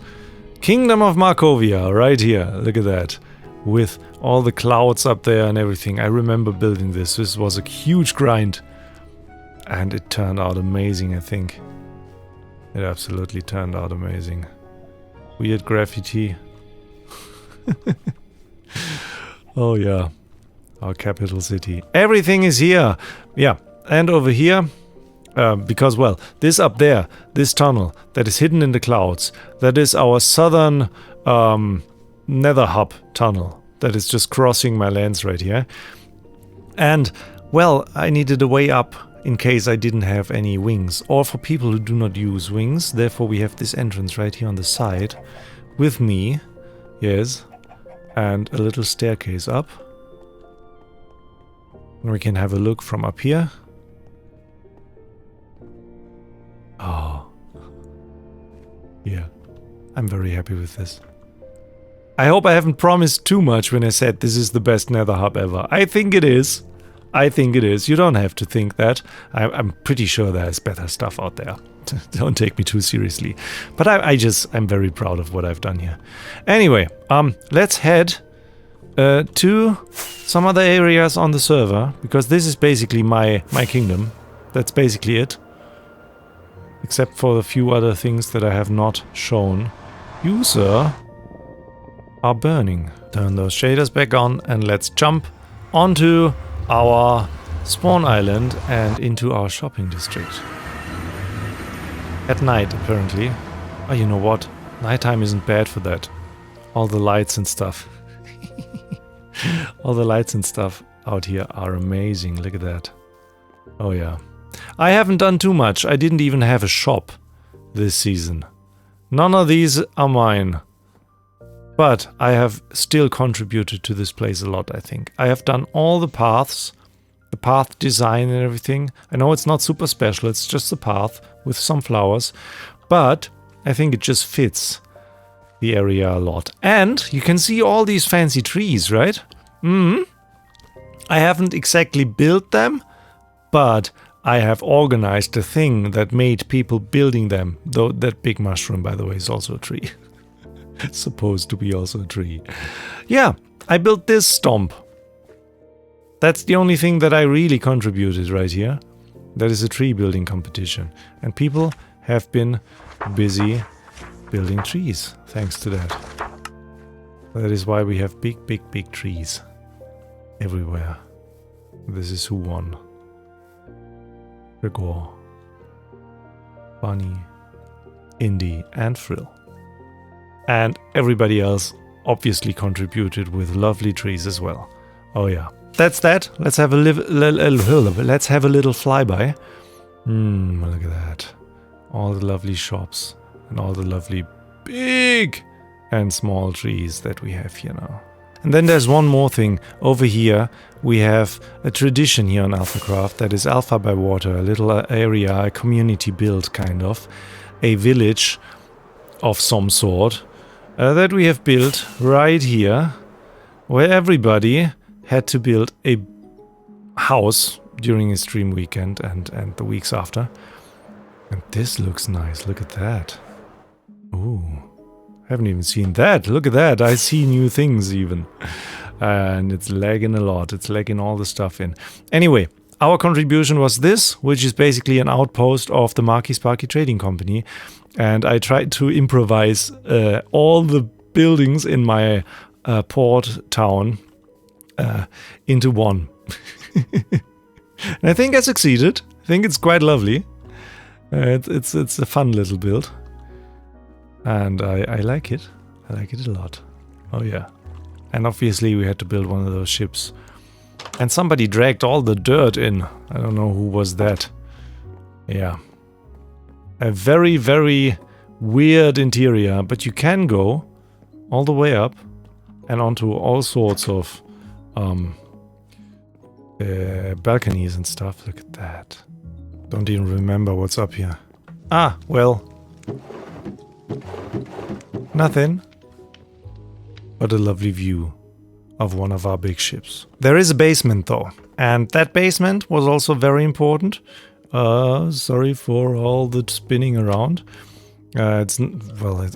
Kingdom of Markovia, right here. Look at that. With all the clouds up there and everything. I remember building this. This was a huge grind. And it turned out amazing, I think. It absolutely turned out amazing. Weird graffiti. Oh yeah. Our capital city. Everything is here. Yeah. And over here... because, well, this up there, this tunnel that is hidden in the clouds, that is our southern Nether Hub tunnel that is just crossing my lands right here. And, well, I needed a way up in case I didn't have any wings, or for people who do not use wings. Therefore, we have this entrance right here on the side with me. Yes, and a little staircase up. And we can have a look from up here. Oh. Yeah. I'm very happy with this. I hope I haven't promised too much when I said this is the best nether hub ever. I think it is. I think it is. You don't have to think that. I'm pretty sure there's better stuff out there. Don't take me too seriously. But I'm very proud of what I've done here. Anyway, let's head to some other areas on the server, because this is basically my kingdom. That's basically it. Except for the few other things that I have not shown. You, sir, are burning. Turn those shaders back on and let's jump onto our spawn island and into our shopping district. At night, apparently. Oh, you know what? Nighttime isn't bad for that. All the lights and stuff. All the lights and stuff out here are amazing. Look at that. Oh yeah. I haven't done too much. I didn't even have a shop this season. None of these are mine. But I have still contributed to this place a lot, I think. I have done all the paths, the path design and everything. I know it's not super special, it's just a path with some flowers. But I think it just fits the area a lot. And you can see all these fancy trees, right? I haven't exactly built them, but I have organized a thing that made people building them. Though that big mushroom, by the way, is also a tree. It's supposed to be also a tree. Yeah, I built this stomp. That's the only thing that I really contributed right here. That is a tree building competition. And people have been busy building trees, thanks to that. That is why we have big, big, big trees everywhere. This is who won. Gregor, Bunny, Indy, and Frill. And everybody else obviously contributed with lovely trees as well. Oh yeah. That's that. Let's have a little flyby. Look at that. All the lovely shops and all the lovely big and small trees that we have here now. And then there's one more thing. Over here we have a tradition here on AlphaCraft that is Alpha by Water, a little area, a community build kind of, a village of some sort that we have built right here, where everybody had to build a house during a stream weekend and the weeks after. And this looks nice. Look at that. Ooh. Haven't even seen that. Look at that. I see new things even. And it's lagging a lot. It's lagging all the stuff in. Anyway, our contribution was this, which is basically an outpost of the Marki Sparki trading company. And I tried to improvise all the buildings in my port town into one. And I think I succeeded. I think it's quite lovely. It's a fun little build. And I like it. I like it a lot. Oh yeah. And obviously we had to build one of those ships. And somebody dragged all the dirt in. I don't know who was that. Yeah. A very, very weird interior. But you can go all the way up and onto all sorts of balconies and stuff. Look at that. Don't even remember what's up here. Ah, well. Nothing but a lovely view of one of our big ships. There is a basement though, and that basement was also very important. Sorry for all the spinning around. I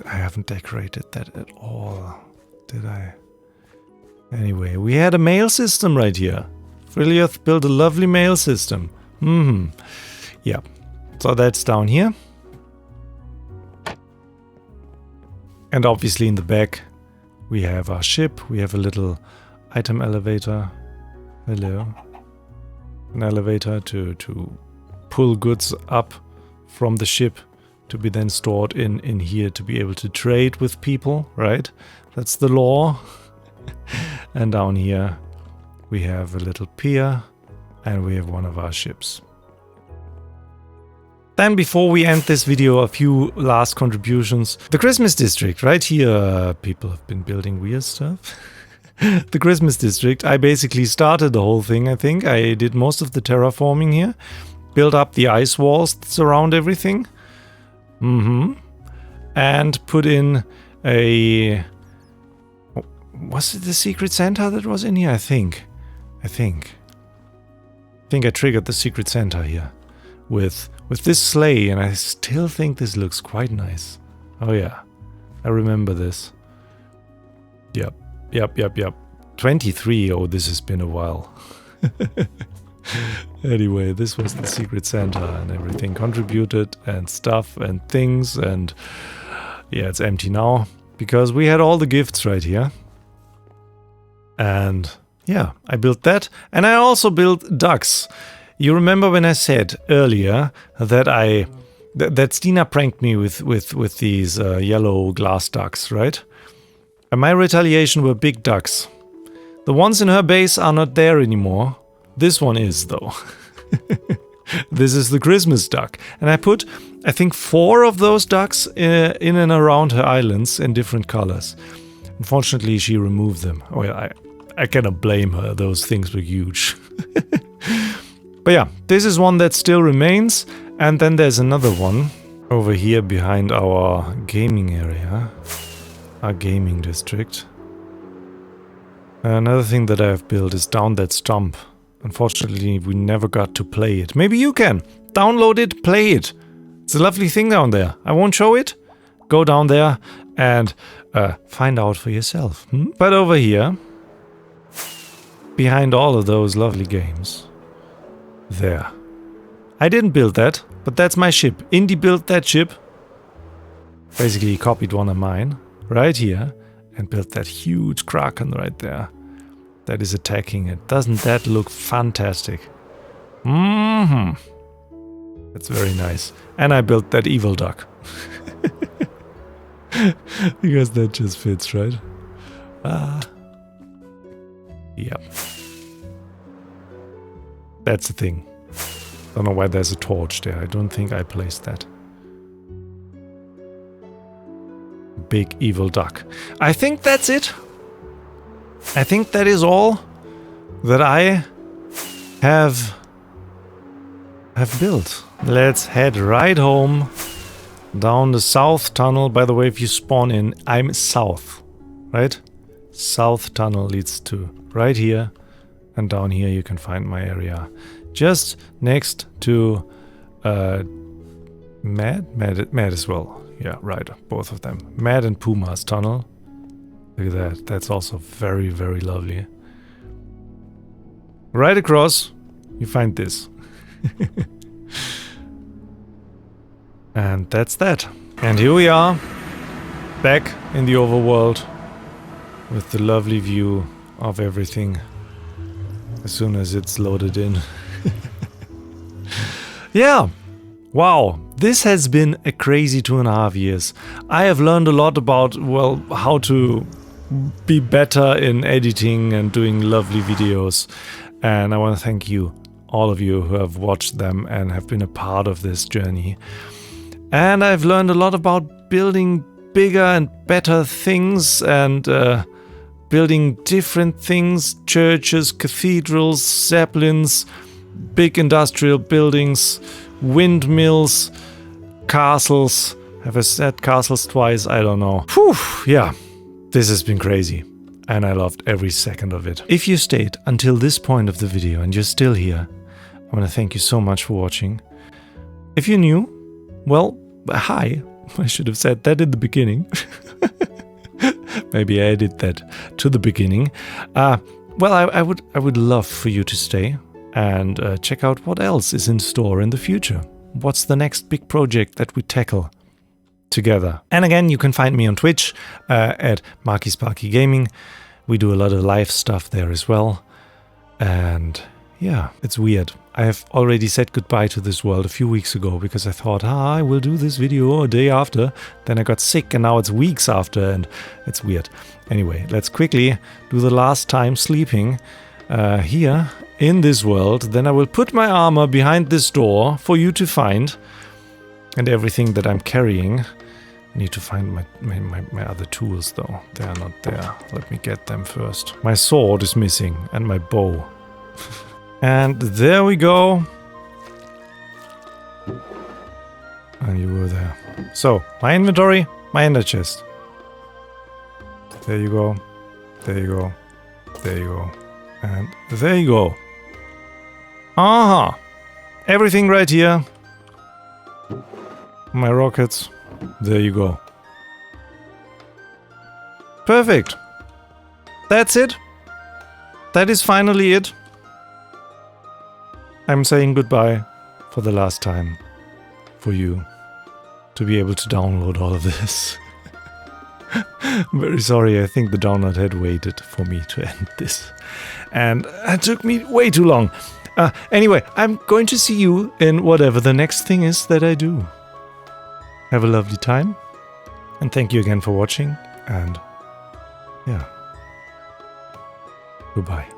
haven't decorated that at all, did I? Anyway, we had a mail system right here. Frilioth built a lovely mail system. Yeah, so that's down here. And obviously in the back we have our ship, we have a little item elevator. Hello. An elevator to pull goods up from the ship to be then stored in here to be able to trade with people, right? That's the law. And down here we have a little pier and we have one of our ships. Then before we end this video, a few last contributions. The Christmas district, right here, people have been building weird stuff. the Christmas district. I basically started the whole thing, I think. I did most of the terraforming here. Built up the ice walls that surround everything. And put in a... Was it the Secret Santa that was in here? I think I triggered the Secret Santa here. With this sleigh, and I still think this looks quite nice. Oh yeah. I remember this. Yep. 23. Oh, this has been a while. Anyway, this was the Secret Santa and everything contributed and stuff and things, and yeah, it's empty now because we had all the gifts right here. And yeah, I built that, and I also built ducks. You remember when I said earlier that that Stina pranked me with these yellow glass ducks, right? And my retaliation were big ducks. The ones in her base are not there anymore. This one is, though. This is the Christmas duck. And I put, I think, 4 of those ducks in and around her islands in different colors. Unfortunately, she removed them. Oh yeah, I cannot blame her. Those things were huge. But yeah, this is one that still remains. And then there's another one over here behind our gaming area. Our gaming district. Another thing that I've built is down that stump. Unfortunately, we never got to play it. Maybe you can. Download it, play it. It's a lovely thing down there. I won't show it. Go down there and find out for yourself. But over here, behind all of those lovely games, there. I didn't build that, but that's my ship. Indy built that ship. Basically, he copied one of mine right here and built that huge kraken right there. That is attacking it. Doesn't that look fantastic? That's very nice. And I built that evil duck. Because that just fits, right? Yep. That's the thing. Don't know why there's a torch there. I don't think I placed that. Big evil duck. I think that's it. I think that is all that I have built. Let's head right home down the south tunnel. By the way, if you spawn in, I'm south, right? South tunnel leads to right here, and down here you can find my area. Just next to Mad as well. Yeah, right, both of them. Mad and Puma's tunnel. Look at that. That's also very, very lovely. Right across, you find this. And that's that. And here we are, back in the overworld, with the lovely view of everything as soon as it's loaded in. Yeah. Wow. This has been a crazy 2.5 years. I have learned a lot about, well, how to be better in editing and doing lovely videos. And I want to thank you, all of you who have watched them and have been a part of this journey. And I've learned a lot about building bigger and better things and building different things, churches, cathedrals, zeppelins, big industrial buildings, windmills, castles. Have I said castles twice? I don't know. Whew, yeah. This has been crazy, and I loved every second of it. If you stayed until this point of the video and you're still here, I want to thank you so much for watching. If you're new, well, hi. I should have said that in the beginning. Maybe I added that to the beginning. Well, I would love for you to stay and check out what else is in store in the future. What's the next big project that we tackle together? And again, you can find me on Twitch at Marki Sparki Gaming. We do a lot of live stuff there as well. And yeah, it's weird. I have already said goodbye to this world a few weeks ago because I thought, I will do this video a day after. Then I got sick and now it's weeks after and it's weird. Anyway, let's quickly do the last time sleeping here in this world. Then I will put my armor behind this door for you to find. And everything that I'm carrying Need to find my other tools though. They are not there. Let me get them first. My sword is missing and my bow. And there we go. And you were there. So, my inventory, my ender chest. There you go. There you go. There you go. And there you go. Aha! Everything right here. My rockets. There you go. Perfect. That's it. That is finally it. I'm saying goodbye for the last time for you to be able to download all of this. I'm very sorry, I think the download had waited for me to end this. And it took me way too long. Anyway, I'm going to see you in whatever the next thing is that I do. Have a lovely time. And thank you again for watching. And yeah. Goodbye.